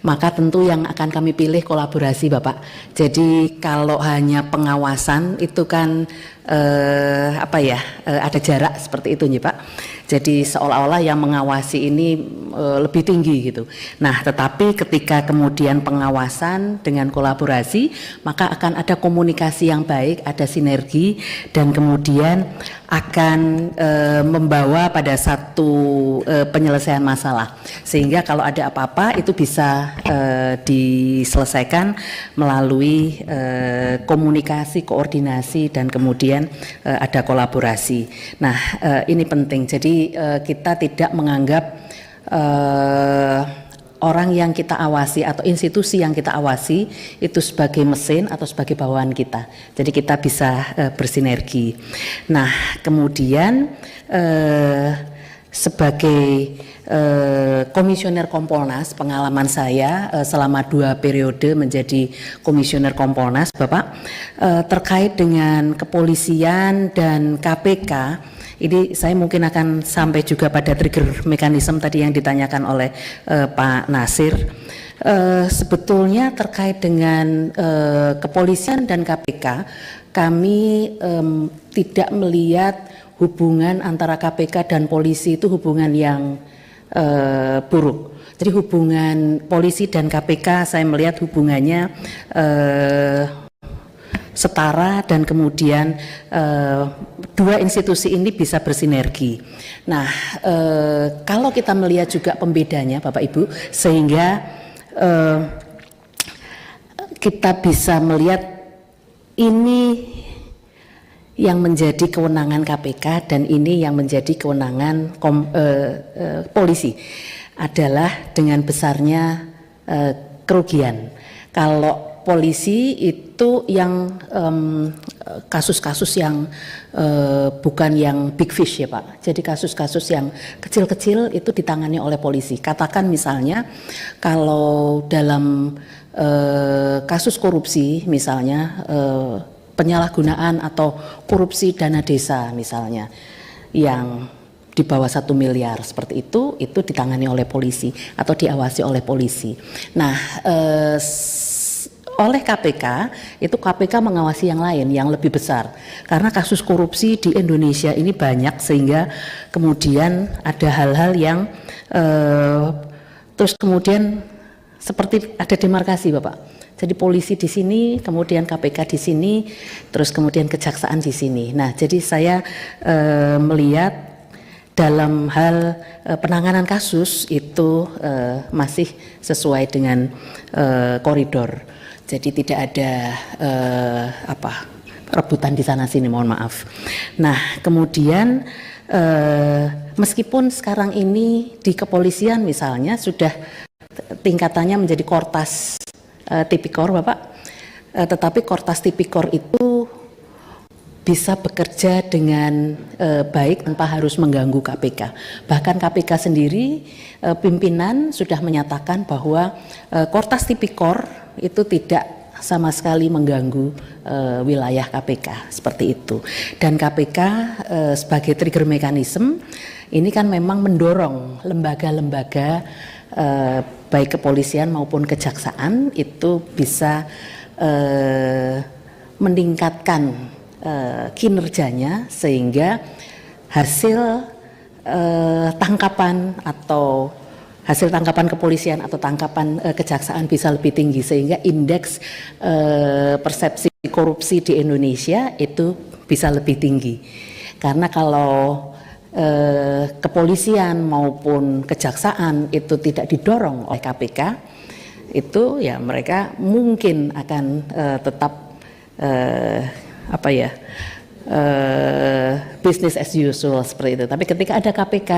maka tentu yang akan kami pilih kolaborasi, Bapak. Jadi kalau hanya pengawasan itu kan ada jarak seperti itu nih, Pak. Jadi seolah-olah yang mengawasi ini lebih tinggi gitu. Nah, tetapi ketika kemudian pengawasan dengan kolaborasi, maka akan ada komunikasi yang baik, ada sinergi, dan kemudian akan membawa pada satu penyelesaian masalah. Sehingga kalau ada apa-apa itu bisa diselesaikan melalui komunikasi, koordinasi, dan kemudian ada kolaborasi. Nah, ini penting. Jadi kita tidak menganggap orang yang kita awasi atau institusi yang kita awasi itu sebagai mesin atau sebagai bawahan kita. Jadi kita bisa bersinergi. Nah, kemudian sebagai komisioner Kompolnas, pengalaman saya selama 2 periode menjadi komisioner Kompolnas, Bapak, terkait dengan kepolisian dan KPK, Ini saya mungkin akan sampai juga pada trigger mekanisme tadi yang ditanyakan oleh Pak Nasir. Sebetulnya terkait dengan kepolisian dan KPK, kami tidak melihat hubungan antara KPK dan polisi itu hubungan yang buruk. Jadi hubungan polisi dan KPK saya melihat hubungannya setara dan kemudian dua institusi ini bisa bersinergi. Nah, kalau kita melihat juga pembedanya Bapak Ibu, sehingga kita bisa melihat ini yang menjadi kewenangan KPK dan ini yang menjadi kewenangan polisi adalah dengan besarnya kerugian. Kalau polisi itu yang kasus-kasus yang bukan yang big fish ya Pak. Jadi kasus-kasus yang kecil-kecil itu ditangani oleh polisi. Katakan misalnya kalau dalam kasus korupsi misalnya penyalahgunaan atau korupsi dana desa misalnya yang di bawah 1 miliar seperti itu ditangani oleh polisi atau diawasi oleh polisi. Nah, oleh KPK itu KPK mengawasi yang lain yang lebih besar karena kasus korupsi di Indonesia ini banyak sehingga kemudian ada hal-hal yang terus kemudian seperti ada demarkasi Bapak. Jadi polisi di sini, kemudian KPK di sini, terus kemudian kejaksaan di sini. Nah, jadi saya melihat dalam hal penanganan kasus itu masih sesuai dengan koridor. Jadi tidak ada rebutan di sana sini, mohon maaf. Nah, kemudian meskipun sekarang ini di kepolisian misalnya sudah tingkatannya menjadi Kortas Tipikor Bapak, tetapi Kortas Tipikor itu bisa bekerja dengan baik tanpa harus mengganggu KPK. Bahkan KPK sendiri pimpinan sudah menyatakan bahwa Kortas Tipikor itu tidak sama sekali mengganggu wilayah KPK seperti itu. Dan KPK sebagai trigger mekanisme ini kan memang mendorong lembaga-lembaga baik kepolisian maupun kejaksaan itu bisa meningkatkan kinerjanya sehingga hasil tangkapan atau hasil tangkapan kepolisian atau tangkapan kejaksaan bisa lebih tinggi sehingga indeks persepsi korupsi di Indonesia itu bisa lebih tinggi. Karena kalau kepolisian maupun kejaksaan itu tidak didorong oleh KPK, itu ya mereka mungkin akan tetap business as usual seperti itu. Tapi ketika ada KPK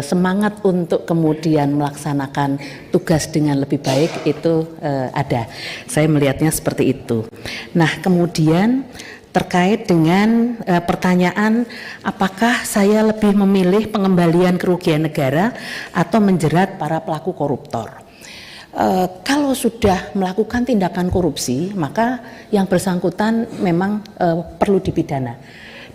semangat untuk kemudian melaksanakan tugas dengan lebih baik itu ada. Saya melihatnya seperti itu. Nah, kemudian terkait dengan pertanyaan apakah saya lebih memilih pengembalian kerugian negara atau menjerat para pelaku koruptor. Kalau sudah melakukan tindakan korupsi, maka yang bersangkutan memang perlu dipidana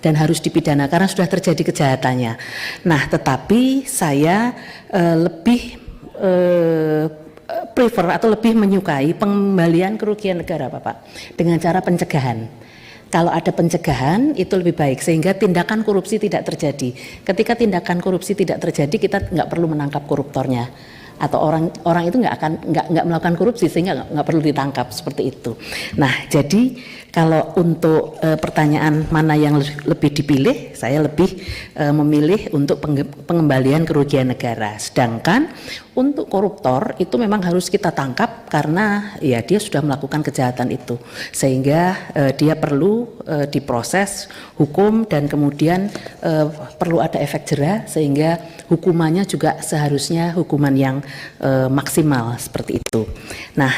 dan harus dipidana karena sudah terjadi kejahatannya. Nah, tetapi saya lebih prefer atau lebih menyukai pengembalian kerugian negara, Bapak, dengan cara pencegahan. Kalau ada pencegahan itu lebih baik sehingga tindakan korupsi tidak terjadi. Ketika tindakan korupsi tidak terjadi, kita nggak perlu menangkap koruptornya. Atau orang itu nggak melakukan korupsi sehingga nggak perlu ditangkap seperti itu. Nah, jadi kalau untuk pertanyaan mana yang lebih dipilih, saya lebih memilih untuk pengembalian kerugian negara. Sedangkan untuk koruptor itu memang harus kita tangkap karena ya dia sudah melakukan kejahatan itu, sehingga dia perlu diproses hukum dan kemudian perlu ada efek jera sehingga hukumannya juga seharusnya hukuman yang maksimal seperti itu. Nah,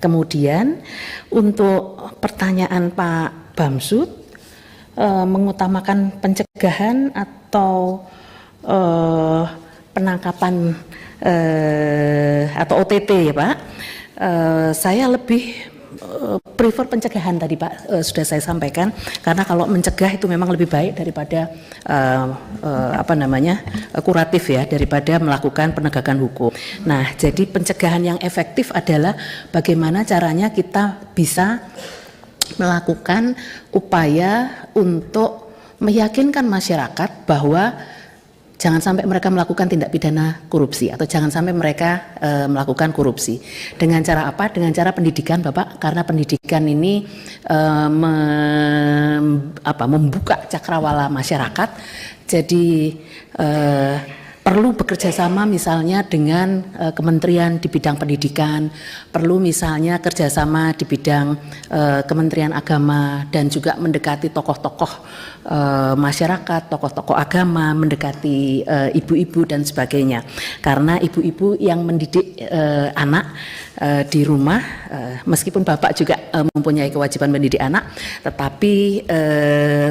kemudian untuk pertanyaan Pak Bamsud mengutamakan pencegahan atau penangkapan atau OTT ya Pak, saya lebih prefer pencegahan tadi Pak, sudah saya sampaikan, karena kalau mencegah itu memang lebih baik daripada kuratif ya, daripada melakukan penegakan hukum. Nah, jadi pencegahan yang efektif adalah bagaimana caranya kita bisa melakukan upaya untuk meyakinkan masyarakat bahwa jangan sampai mereka melakukan tindak pidana korupsi atau jangan sampai mereka melakukan korupsi. Dengan cara apa? Dengan cara pendidikan, Bapak, karena pendidikan ini membuka cakrawala masyarakat. Jadi perlu bekerja sama misalnya dengan kementerian di bidang pendidikan, perlu misalnya kerjasama di bidang Kementerian Agama, dan juga mendekati tokoh-tokoh masyarakat, tokoh-tokoh agama, mendekati ibu-ibu dan sebagainya. Karena ibu-ibu yang mendidik anak di rumah, meskipun bapak juga mempunyai kewajiban mendidik anak, tetapi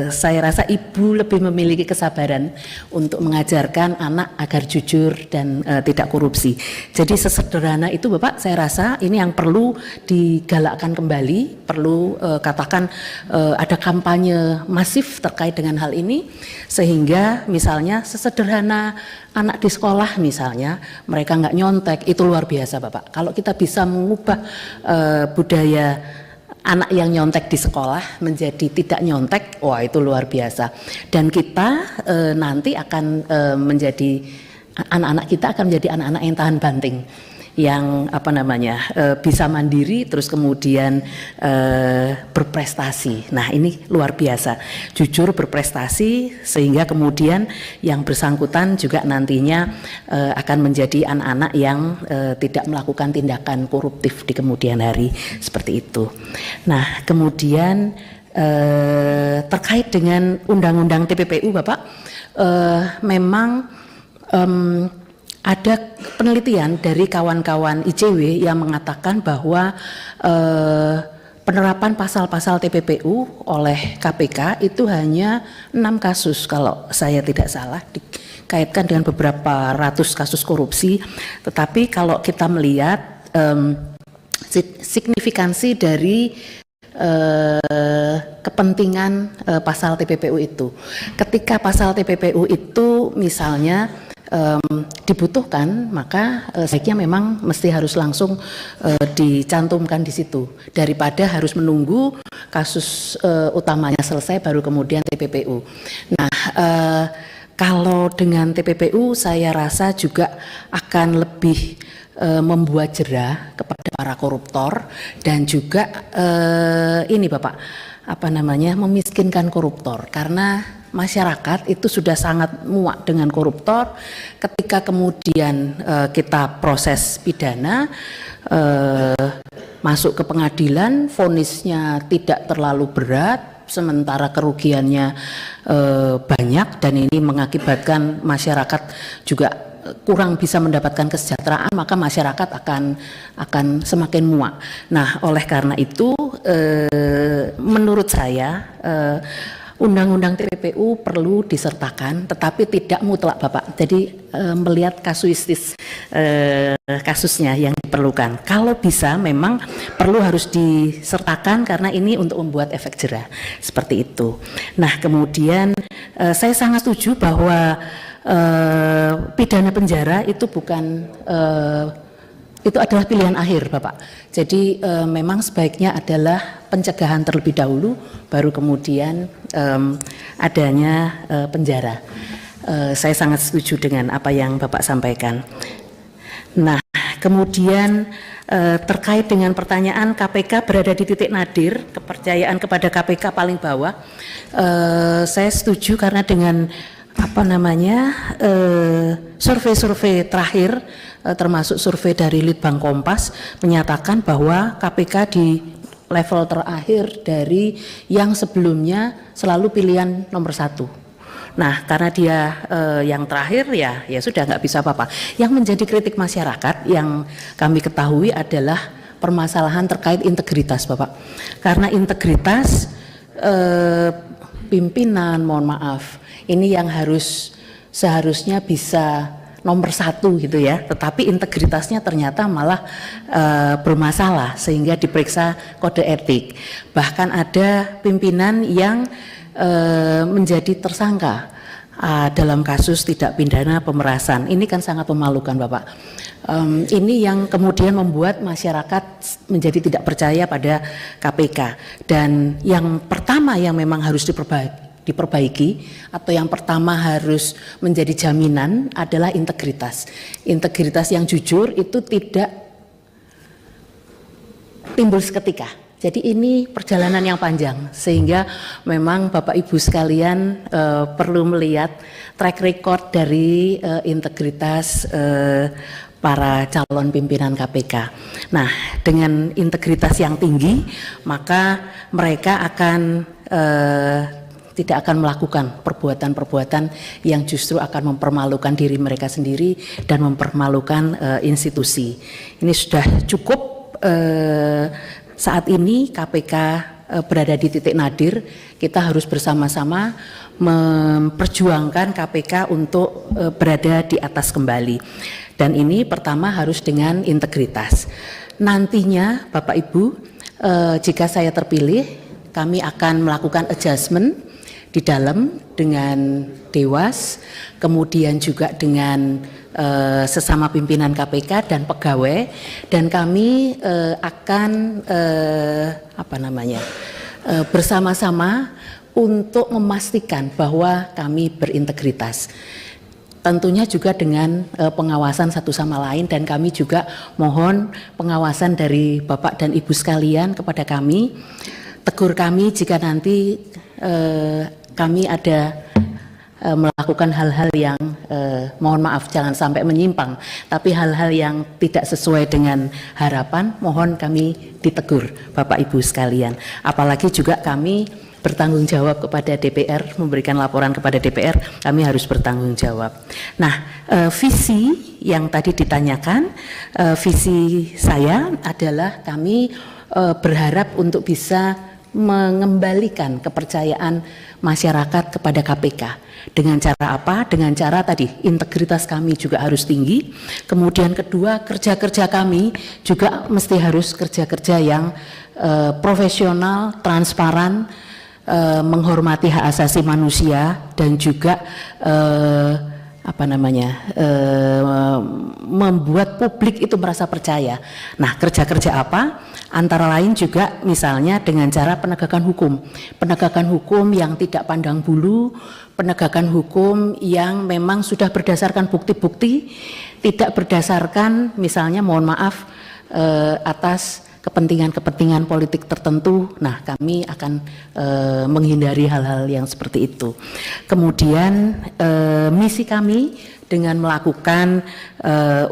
saya rasa ibu lebih memiliki kesabaran untuk mengajarkan anak agar jujur dan tidak korupsi. Jadi sesederhana itu Bapak, saya rasa ini yang perlu digalakkan kembali, perlu katakan ada kampanye masif terkait dengan hal ini, sehingga misalnya sesederhana anak di sekolah misalnya mereka nggak nyontek, itu luar biasa Bapak. Kalau kita bisa mengubah budaya anak yang nyontek di sekolah menjadi tidak nyontek, wah itu luar biasa. Dan kita nanti akan menjadi anak-anak kita akan menjadi anak-anak yang tahan banting, yang bisa mandiri, terus kemudian berprestasi. Nah ini luar biasa, jujur berprestasi, sehingga kemudian yang bersangkutan juga nantinya akan menjadi anak-anak yang tidak melakukan tindakan koruptif di kemudian hari, seperti itu. Nah kemudian terkait dengan undang-undang TPPU Bapak, memang ada penelitian dari kawan-kawan ICW yang mengatakan bahwa penerapan pasal-pasal TPPU oleh KPK itu hanya 6 kasus kalau saya tidak salah, dikaitkan dengan beberapa ratus kasus korupsi. Tetapi kalau kita melihat signifikansi dari kepentingan pasal TPPU itu, ketika pasal TPPU itu misalnya dibutuhkan, maka sebaiknya memang mesti harus langsung dicantumkan di situ, daripada harus menunggu kasus utamanya selesai baru kemudian TPPU. Nah, kalau dengan TPPU saya rasa juga akan lebih membuat jera kepada para koruptor, dan juga ini Bapak, memiskinkan koruptor, karena masyarakat itu sudah sangat muak dengan koruptor. Ketika kemudian kita proses pidana, masuk ke pengadilan, vonisnya tidak terlalu berat, sementara kerugiannya banyak, dan ini mengakibatkan masyarakat juga kurang bisa mendapatkan kesejahteraan, maka masyarakat akan semakin muak. Nah, oleh karena itu menurut saya Undang-undang TPPU perlu disertakan, tetapi tidak mutlak Bapak. Jadi melihat kasuistis kasusnya yang diperlukan. Kalau bisa memang perlu harus disertakan, karena ini untuk membuat efek jera, seperti itu. Nah kemudian saya sangat setuju bahwa pidana penjara itu bukan itu adalah pilihan akhir Bapak. Jadi memang sebaiknya adalah pencegahan terlebih dahulu, baru kemudian adanya penjara. Saya sangat setuju dengan apa yang Bapak sampaikan. Nah kemudian terkait dengan pertanyaan KPK berada di titik nadir, kepercayaan kepada KPK paling bawah, saya setuju, karena dengan survei-survei terakhir, termasuk survei dari Litbang Kompas, menyatakan bahwa KPK di level terakhir dari yang sebelumnya selalu pilihan nomor 1. Nah karena dia yang terakhir, ya sudah nggak bisa apa-apa. Yang menjadi kritik masyarakat yang kami ketahui adalah permasalahan terkait integritas Bapak, karena integritas pimpinan, mohon maaf, ini yang seharusnya bisa nomor satu gitu ya, tetapi integritasnya ternyata malah bermasalah sehingga diperiksa kode etik. Bahkan ada pimpinan yang menjadi tersangka dalam kasus tidak pidana pemerasan. Ini kan sangat memalukan, Bapak. Ini yang kemudian membuat masyarakat menjadi tidak percaya pada KPK. Dan yang pertama yang memang harus diperbaiki atau yang pertama harus menjadi jaminan adalah integritas. Integritas yang jujur itu tidak timbul seketika. Jadi ini perjalanan yang panjang, sehingga memang Bapak Ibu sekalian perlu melihat track record dari integritas para calon pimpinan KPK. Nah, dengan integritas yang tinggi, maka mereka akan tidak akan melakukan perbuatan-perbuatan yang justru akan mempermalukan diri mereka sendiri dan mempermalukan institusi. Ini sudah cukup. Saat ini KPK berada di titik nadir, kita harus bersama-sama memperjuangkan KPK untuk berada di atas kembali. Dan ini pertama harus dengan integritas. Nantinya Bapak Ibu, jika saya terpilih, kami akan melakukan adjustment di dalam dengan Dewas, kemudian juga dengan sesama pimpinan KPK dan pegawai, dan kami akan bersama-sama untuk memastikan bahwa kami berintegritas. Tentunya juga dengan pengawasan satu sama lain, dan kami juga mohon pengawasan dari Bapak dan Ibu sekalian kepada kami. Tegur kami jika nanti kami ada melakukan hal-hal yang mohon maaf jangan sampai menyimpang, tapi hal-hal yang tidak sesuai dengan harapan, mohon kami ditegur Bapak Ibu sekalian. Apalagi juga kami bertanggung jawab kepada DPR, memberikan laporan kepada DPR, kami harus bertanggung jawab. Nah, visi yang tadi ditanyakan, visi saya adalah kami berharap untuk bisa mengembalikan kepercayaan masyarakat kepada KPK. Dengan cara apa? Dengan cara tadi, integritas kami juga harus tinggi. Kemudian kedua, kerja-kerja kami juga mesti harus kerja-kerja yang profesional, transparan, menghormati hak asasi manusia, dan juga membuat publik itu merasa percaya. Nah, kerja-kerja apa? Antara lain juga misalnya dengan cara penegakan hukum yang tidak pandang bulu, penegakan hukum yang memang sudah berdasarkan bukti-bukti, tidak berdasarkan misalnya mohon maaf atas kepentingan-kepentingan politik tertentu. Nah, kami akan menghindari hal-hal yang seperti itu. Kemudian misi kami dengan melakukan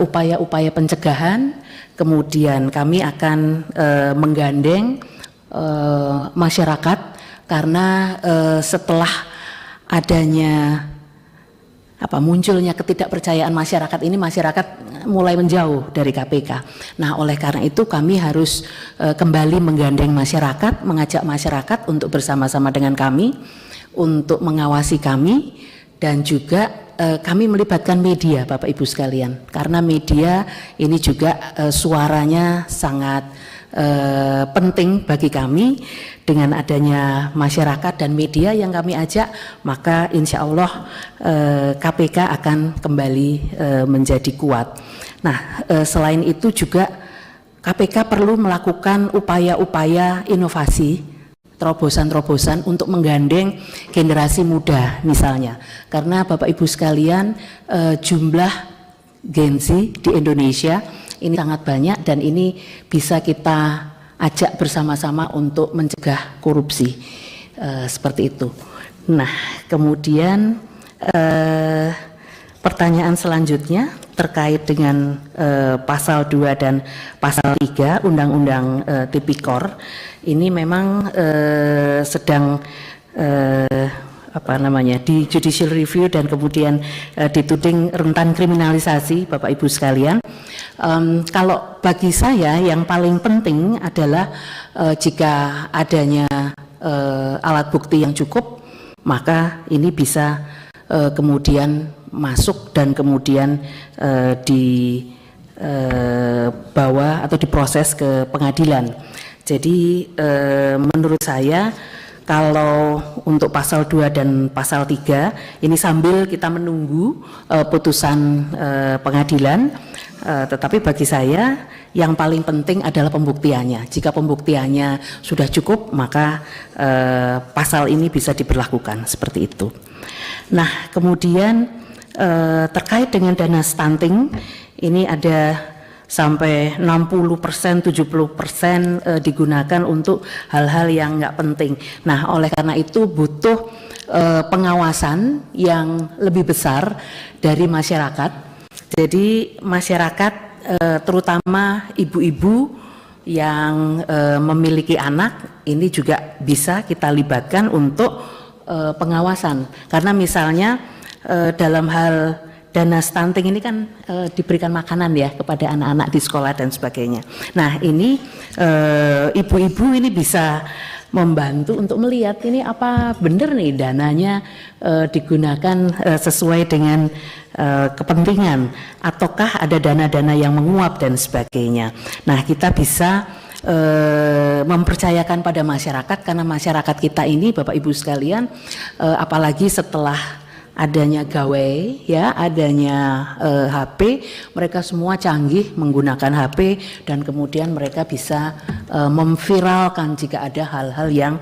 upaya-upaya pencegahan, kemudian kami akan menggandeng masyarakat, karena setelah adanya munculnya ketidakpercayaan masyarakat ini, masyarakat mulai menjauh dari KPK. Nah, oleh karena itu kami harus kembali menggandeng masyarakat, mengajak masyarakat untuk bersama-sama dengan kami untuk mengawasi kami, dan juga kami melibatkan media, Bapak Ibu sekalian, karena media ini juga suaranya sangat penting bagi kami. Dengan adanya masyarakat dan media yang kami ajak, maka insya Allah KPK akan kembali menjadi kuat. Nah, selain itu juga KPK perlu melakukan upaya-upaya inovasi, terobosan-terobosan untuk menggandeng generasi muda misalnya, karena Bapak Ibu sekalian jumlah Gen Z di Indonesia ini sangat banyak, dan ini bisa kita ajak bersama-sama untuk mencegah korupsi, seperti itu. Nah, kemudian pertanyaan selanjutnya terkait dengan pasal 2 dan pasal 3 Undang-Undang Tipikor. Ini memang sedang di judicial review dan kemudian dituding rentan kriminalisasi, Bapak Ibu sekalian. Kalau bagi saya yang paling penting adalah jika adanya alat bukti yang cukup, maka ini bisa kemudian masuk dan kemudian dibawa atau diproses ke pengadilan. Jadi menurut saya kalau untuk pasal 2 dan pasal 3 ini sambil kita menunggu putusan pengadilan, tetapi bagi saya yang paling penting adalah pembuktiannya. Jika pembuktiannya sudah cukup, maka pasal ini bisa diberlakukan seperti itu. Nah, kemudian terkait dengan dana stunting, ini ada sampai 60%, 70% digunakan untuk hal-hal yang nggak penting. Nah, oleh karena itu butuh pengawasan yang lebih besar dari masyarakat. Jadi masyarakat, terutama ibu-ibu yang memiliki anak, ini juga bisa kita libatkan untuk pengawasan. Karena misalnya dalam hal dana stunting ini kan diberikan makanan ya kepada anak-anak di sekolah dan sebagainya. Nah, ini ibu-ibu ini bisa membantu untuk melihat ini apa benar nih dananya digunakan sesuai dengan kepentingan, ataukah ada dana-dana yang menguap dan sebagainya. Nah, kita bisa mempercayakan pada masyarakat, karena masyarakat kita ini Bapak Ibu sekalian, apalagi setelah adanya gawai, ya, adanya HP, mereka semua canggih menggunakan HP dan kemudian mereka bisa memviralkan jika ada hal-hal yang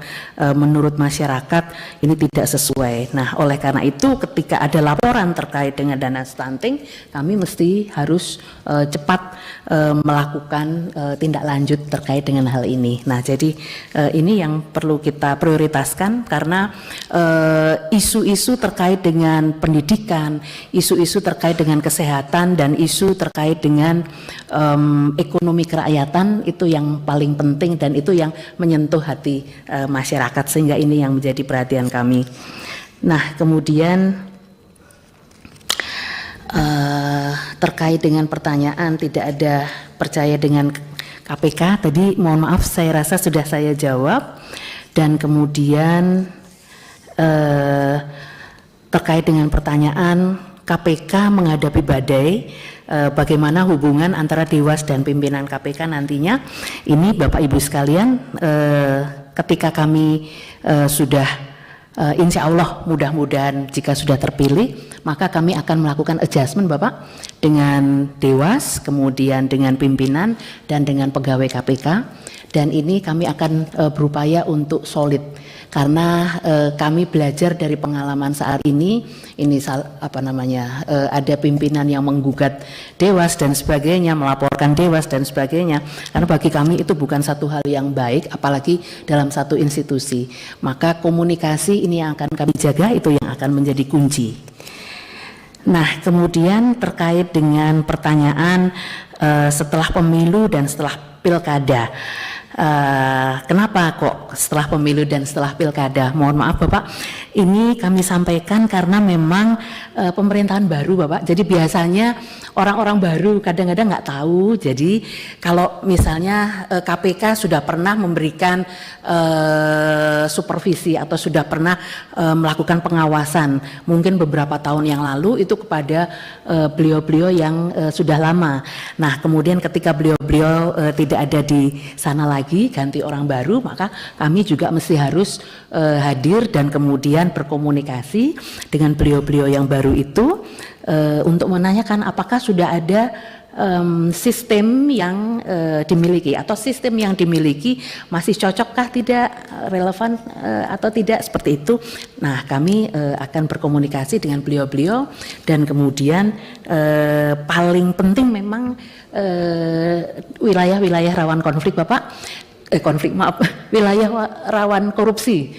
menurut masyarakat ini tidak sesuai. Nah, oleh karena itu ketika ada laporan terkait dengan dana stunting, kami mesti harus cepat melakukan tindak lanjut terkait dengan hal ini. Nah, jadi ini yang perlu kita prioritaskan, karena isu-isu terkait dengan pendidikan, isu-isu terkait dengan kesehatan, dan isu terkait dengan ekonomi kerakyatan itu yang paling penting dan itu yang menyentuh hati masyarakat, sehingga ini yang menjadi perhatian kami. Nah, kemudian terkait dengan pertanyaan tidak ada percaya dengan KPK, tadi mohon maaf saya rasa sudah saya jawab. Dan kemudian terkait dengan pertanyaan KPK menghadapi badai, bagaimana hubungan antara Dewas dan pimpinan KPK nantinya, ini Bapak Ibu sekalian, ketika kami sudah insya Allah mudah-mudahan jika sudah terpilih, maka kami akan melakukan adjustment Bapak dengan Dewas, kemudian dengan pimpinan dan dengan pegawai KPK, dan ini kami akan berupaya untuk solid. Karena kami belajar dari pengalaman saat ini ada pimpinan yang menggugat Dewas dan sebagainya, melaporkan Dewas dan sebagainya. Karena bagi kami itu bukan satu hal yang baik, apalagi dalam satu institusi. Maka komunikasi ini yang akan kami jaga, itu yang akan menjadi kunci. Nah, kemudian terkait dengan pertanyaan setelah pemilu dan setelah pilkada. Kenapa kok setelah pemilu dan setelah pilkada? Mohon maaf Bapak, ini kami sampaikan karena memang pemerintahan baru Bapak. Jadi biasanya orang-orang baru kadang-kadang nggak tahu. Jadi kalau misalnya KPK sudah pernah memberikan supervisi atau sudah pernah melakukan pengawasan mungkin beberapa tahun yang lalu itu kepada beliau-beliau yang sudah lama. Nah, kemudian ketika beliau-beliau tidak ada di sana lagi, ganti orang baru, maka kami juga mesti harus hadir dan kemudian berkomunikasi dengan beliau-beliau yang baru itu untuk menanyakan apakah sudah ada sistem yang dimiliki atau sistem yang dimiliki masih cocokkah, tidak relevan atau tidak, seperti itu. Nah, kami akan berkomunikasi dengan beliau-beliau dan kemudian paling penting memang wilayah-wilayah rawan konflik Bapak, wilayah rawan korupsi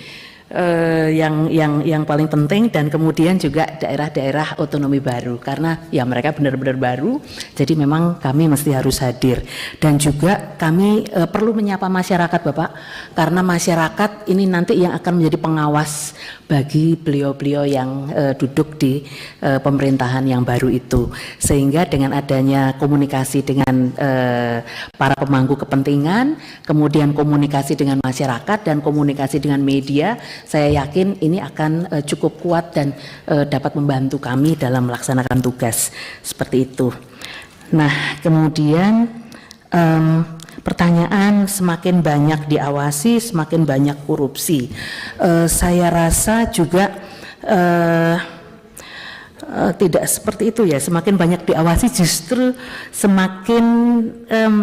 yang paling penting, dan kemudian juga daerah-daerah otonomi baru, karena ya mereka benar-benar baru, jadi memang kami mesti harus hadir. Dan juga kami perlu menyapa masyarakat Bapak, karena masyarakat ini nanti yang akan menjadi pengawas bagi beliau-beliau yang duduk di pemerintahan yang baru itu, sehingga dengan adanya komunikasi dengan para pemangku kepentingan, kemudian komunikasi dengan masyarakat dan komunikasi dengan media, saya yakin ini akan cukup kuat dan dapat membantu kami dalam melaksanakan tugas seperti itu. Nah, kemudian pertanyaan semakin banyak diawasi, semakin banyak korupsi. Saya rasa juga tidak seperti itu ya, semakin banyak diawasi justru semakin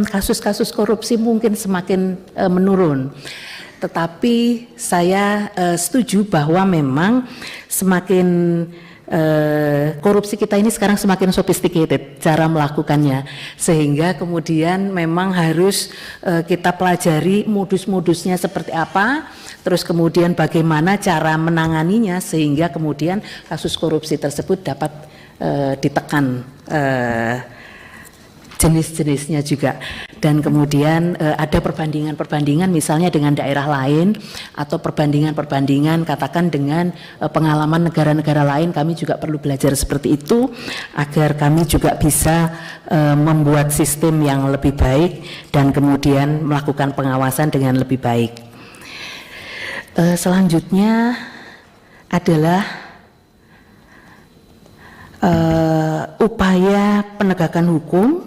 kasus-kasus korupsi mungkin semakin menurun. Tetapi saya setuju bahwa memang semakin korupsi kita ini sekarang semakin sophisticated cara melakukannya, sehingga kemudian memang harus kita pelajari modus-modusnya seperti apa, terus kemudian bagaimana cara menanganinya sehingga kemudian kasus korupsi tersebut dapat ditekan jenis-jenisnya juga. Dan kemudian ada perbandingan-perbandingan misalnya dengan daerah lain atau perbandingan-perbandingan katakan dengan pengalaman negara-negara lain. Kami juga perlu belajar seperti itu agar kami juga bisa membuat sistem yang lebih baik dan kemudian melakukan pengawasan dengan lebih baik. Selanjutnya adalah upaya penegakan hukum.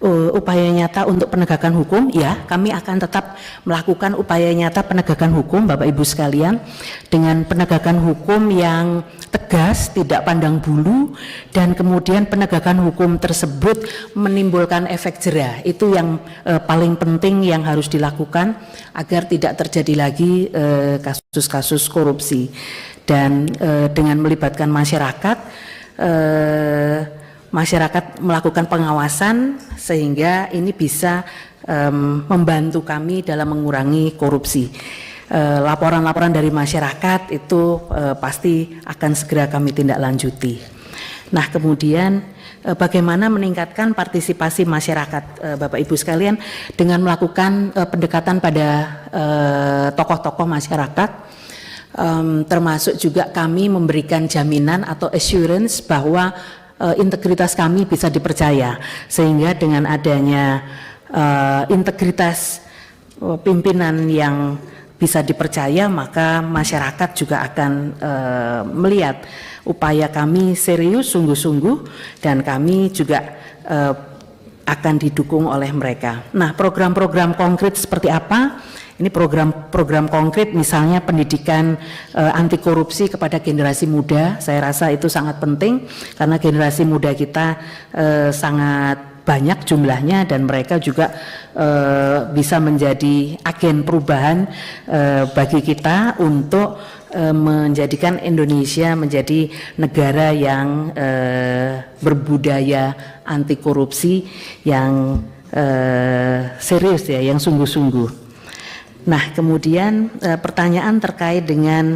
Upaya nyata untuk penegakan hukum, ya kami akan tetap melakukan upaya nyata penegakan hukum Bapak Ibu sekalian, dengan penegakan hukum yang tegas, tidak pandang bulu, dan kemudian penegakan hukum tersebut menimbulkan efek jera. Itu yang paling penting yang harus dilakukan agar tidak terjadi lagi kasus-kasus korupsi. Dan dengan melibatkan masyarakat melakukan pengawasan sehingga ini bisa membantu kami dalam mengurangi korupsi. Laporan-laporan dari masyarakat itu pasti akan segera kami tindak lanjuti. Nah, kemudian bagaimana meningkatkan partisipasi masyarakat, Bapak Ibu sekalian, dengan melakukan pendekatan pada tokoh-tokoh masyarakat, termasuk juga kami memberikan jaminan atau assurance bahwa integritas kami bisa dipercaya, sehingga dengan adanya integritas pimpinan yang bisa dipercaya, maka masyarakat juga akan melihat upaya kami serius, sungguh-sungguh, dan kami juga akan didukung oleh mereka. Nah, program-program konkret seperti apa? Ini program-program konkret, misalnya pendidikan anti korupsi kepada generasi muda. Saya rasa itu sangat penting karena generasi muda kita sangat banyak jumlahnya dan mereka juga bisa menjadi agen perubahan bagi kita untuk menjadikan Indonesia menjadi negara yang berbudaya anti korupsi yang serius ya, yang sungguh-sungguh. Nah, kemudian pertanyaan terkait dengan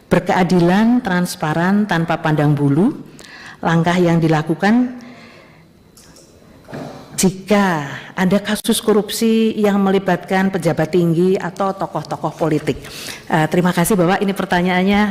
berkeadilan, transparan, tanpa pandang bulu, langkah yang dilakukan jika ada kasus korupsi yang melibatkan pejabat tinggi atau tokoh-tokoh politik. Terima kasih Bapak, ini pertanyaannya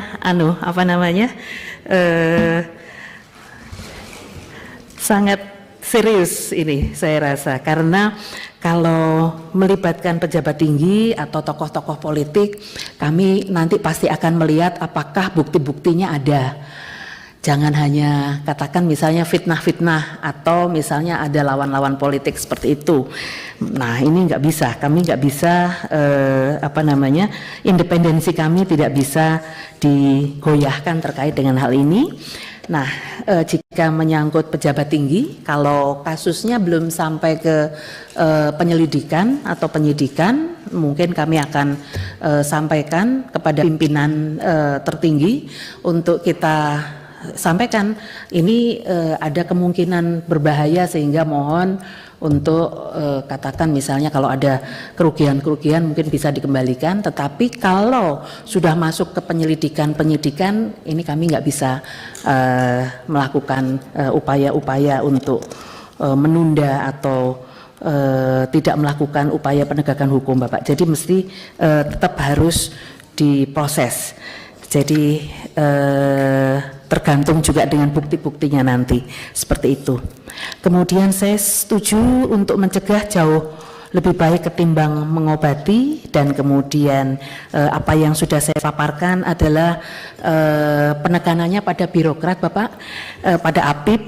sangat serius ini saya rasa, karena kalau melibatkan pejabat tinggi atau tokoh-tokoh politik, kami nanti pasti akan melihat apakah bukti-buktinya ada. Jangan hanya katakan misalnya fitnah-fitnah atau misalnya ada lawan-lawan politik seperti itu. Nah, ini nggak bisa, kami nggak bisa independensi kami tidak bisa digoyahkan terkait dengan hal ini. Nah, jika menyangkut pejabat tinggi, kalau kasusnya belum sampai ke penyelidikan atau penyidikan, mungkin kami akan sampaikan kepada pimpinan tertinggi untuk kita sampaikan ini ada kemungkinan berbahaya, sehingga mohon untuk katakan misalnya kalau ada kerugian-kerugian mungkin bisa dikembalikan. Tetapi kalau sudah masuk ke penyidikan ini kami nggak bisa melakukan upaya-upaya untuk menunda atau tidak melakukan upaya penegakan hukum, Bapak. Jadi mesti tetap harus diproses. Jadi tergantung juga dengan bukti-buktinya nanti, seperti itu. Kemudian saya setuju untuk mencegah jauh lebih baik ketimbang mengobati, dan kemudian apa yang sudah saya paparkan adalah penekanannya pada birokrat Bapak, pada APIP,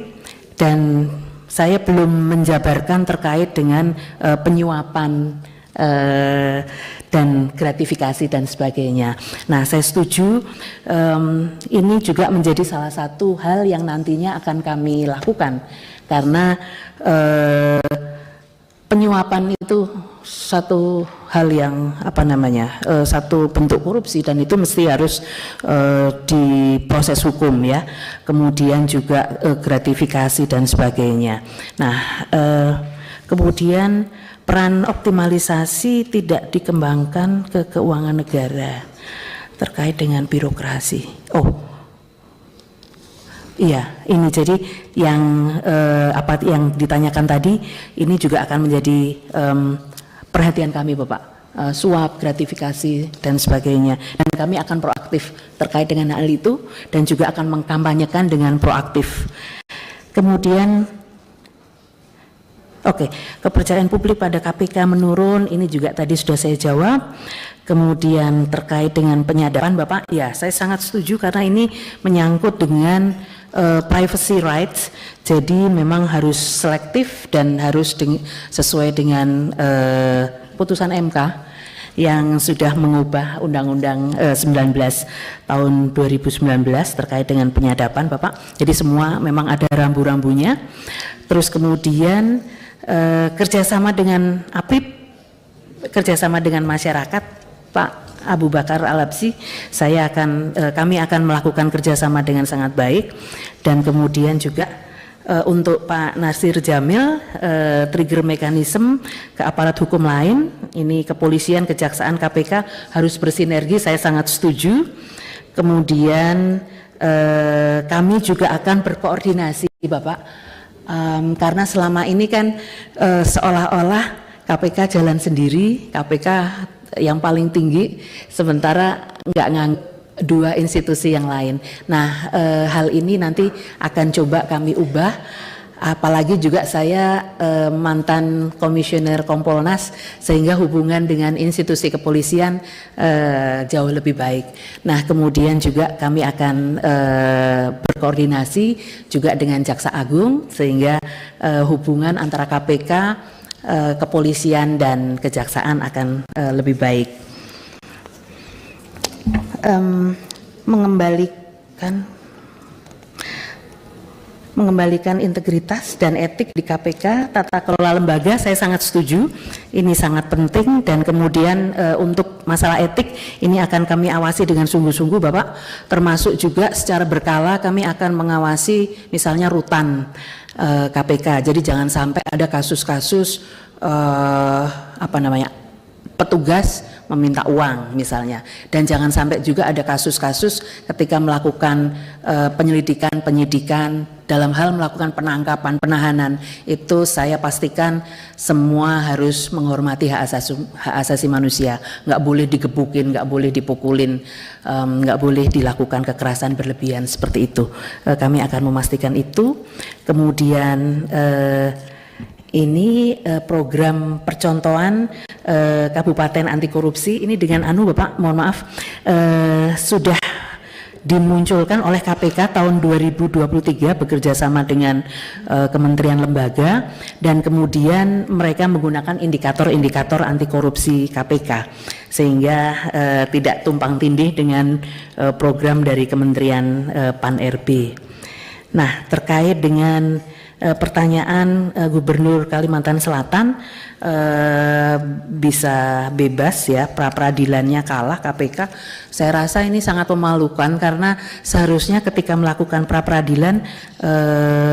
dan saya belum menjabarkan terkait dengan penyuapan dan gratifikasi dan sebagainya. Nah, saya setuju ini juga menjadi salah satu hal yang nantinya akan kami lakukan, karena penyuapan itu satu hal yang satu bentuk korupsi, dan itu mesti harus diproses hukum ya. Kemudian juga gratifikasi dan sebagainya. Nah, kemudian peran optimalisasi tidak dikembangkan ke keuangan negara terkait dengan birokrasi. Oh, iya, ini jadi yang apa yang ditanyakan tadi, ini juga akan menjadi perhatian kami Bapak, suap, gratifikasi dan sebagainya, dan kami akan proaktif terkait dengan hal itu, dan juga akan mengkampanyekan dengan proaktif. Kemudian kepercayaan publik pada KPK menurun, ini juga tadi sudah saya jawab. Kemudian terkait dengan penyadapan Bapak, ya saya sangat setuju karena ini menyangkut dengan privacy rights, jadi memang harus selektif dan harus sesuai dengan putusan MK yang sudah mengubah Undang-Undang 19 tahun 2019 terkait dengan penyadapan Bapak. Jadi semua memang ada rambu-rambunya. Terus kemudian kerjasama dengan APIP, kerjasama dengan masyarakat, Pak Abu Bakar Al-Habsyi, kami akan melakukan kerjasama dengan sangat baik. Dan kemudian juga untuk Pak Nasir Jamil, trigger mekanisme ke aparat hukum lain, ini kepolisian, kejaksaan, KPK harus bersinergi, saya sangat setuju. Kemudian kami juga akan berkoordinasi Bapak, karena selama ini kan seolah-olah KPK jalan sendiri, KPK yang paling tinggi, sementara nggak nganggap dua institusi yang lain. Nah, hal ini nanti akan coba kami ubah, apalagi juga saya mantan komisioner Kompolnas, sehingga hubungan dengan institusi kepolisian jauh lebih baik. Nah, kemudian juga kami akan berkoordinasi juga dengan Jaksa Agung, sehingga hubungan antara KPK, kepolisian dan kejaksaan akan lebih baik. Mengembalikan integritas dan etik di KPK, tata kelola lembaga, saya sangat setuju, ini sangat penting. Dan kemudian untuk masalah etik ini akan kami awasi dengan sungguh-sungguh Bapak, termasuk juga secara berkala kami akan mengawasi misalnya rutan KPK. Jadi jangan sampai ada kasus-kasus petugas meminta uang misalnya, dan jangan sampai juga ada kasus-kasus ketika melakukan penyidikan dalam hal melakukan penangkapan, penahanan, itu saya pastikan semua harus menghormati hak asasi manusia, nggak boleh digebukin, nggak boleh dipukulin, nggak boleh dilakukan kekerasan berlebihan seperti itu. Kami akan memastikan itu. Kemudian ini program percontohan Kabupaten Anti Korupsi ini dengan Bapak, mohon maaf, sudah dimunculkan oleh KPK tahun 2023 bekerja sama dengan kementerian lembaga, dan kemudian mereka menggunakan indikator-indikator anti korupsi KPK, sehingga tidak tumpang tindih dengan program dari Kementerian Pan-RB. Nah, terkait dengan pertanyaan Gubernur Kalimantan Selatan bisa bebas ya, pra-peradilannya kalah KPK, saya rasa ini sangat memalukan, karena seharusnya ketika melakukan pra-peradilan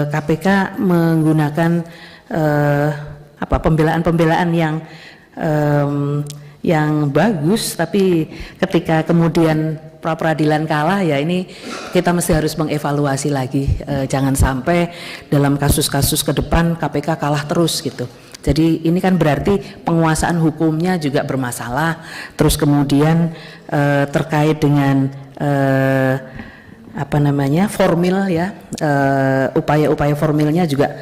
KPK menggunakan pembelaan-pembelaan yang bagus, tapi ketika kemudian pra-peradilan kalah, ya ini kita mesti harus mengevaluasi lagi, jangan sampai dalam kasus-kasus ke depan KPK kalah terus gitu. Jadi ini kan berarti penguasaan hukumnya juga bermasalah. Terus kemudian terkait dengan formil ya, upaya-upaya formilnya juga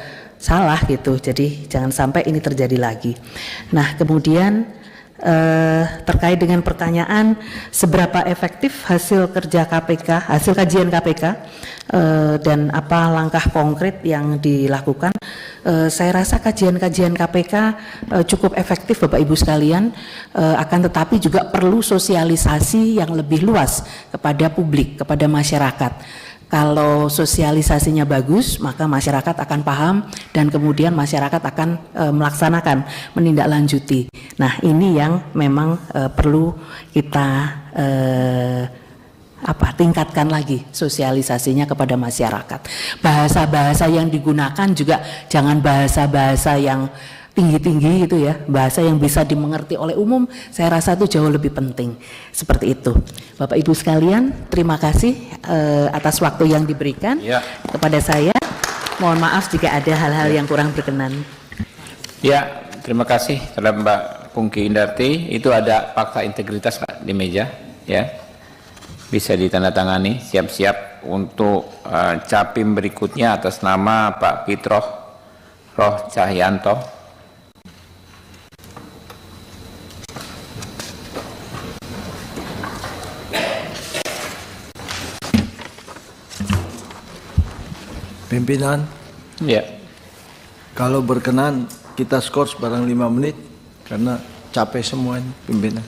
salah gitu. Jadi jangan sampai ini terjadi lagi. Nah, kemudian terkait dengan pertanyaan seberapa efektif hasil kerja KPK, hasil kajian KPK dan apa langkah konkret yang dilakukan, saya rasa kajian-kajian KPK cukup efektif Bapak Ibu sekalian, akan tetapi juga perlu sosialisasi yang lebih luas kepada publik, kepada masyarakat. Kalau sosialisasinya bagus, maka masyarakat akan paham dan kemudian masyarakat akan melaksanakan, menindaklanjuti. Nah, ini yang memang perlu kita tingkatkan lagi sosialisasinya kepada masyarakat. Bahasa-bahasa yang digunakan juga jangan bahasa-bahasa yang tinggi-tinggi gitu ya, bahasa yang bisa dimengerti oleh umum, saya rasa itu jauh lebih penting. Seperti itu. Bapak Ibu sekalian, terima kasih atas waktu yang diberikan kepada saya. Mohon maaf jika ada hal-hal yang kurang berkenan. Ya, terima kasih terhadap Mbak Pungki Indarti. Itu ada fakta integritas Pak di meja, ya. Bisa ditandatangani, siap-siap untuk capim berikutnya atas nama Pak Fitroh Roh Cahyanto. Pimpinan, ya. Kalau berkenan kita skor barang 5 menit karena capek semua ini pimpinan.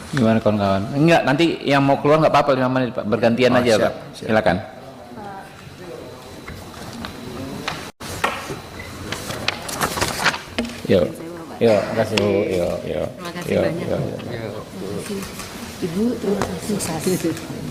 Gimana kawan-kawan? Enggak, nanti yang mau keluar nggak apa-apa 5 menit Pak, bergantian aja siap, Pak. siap. Silakan. Yuk, terima kasih Bu. Yuk. Terima kasih banyak. Ibu, terima kasih.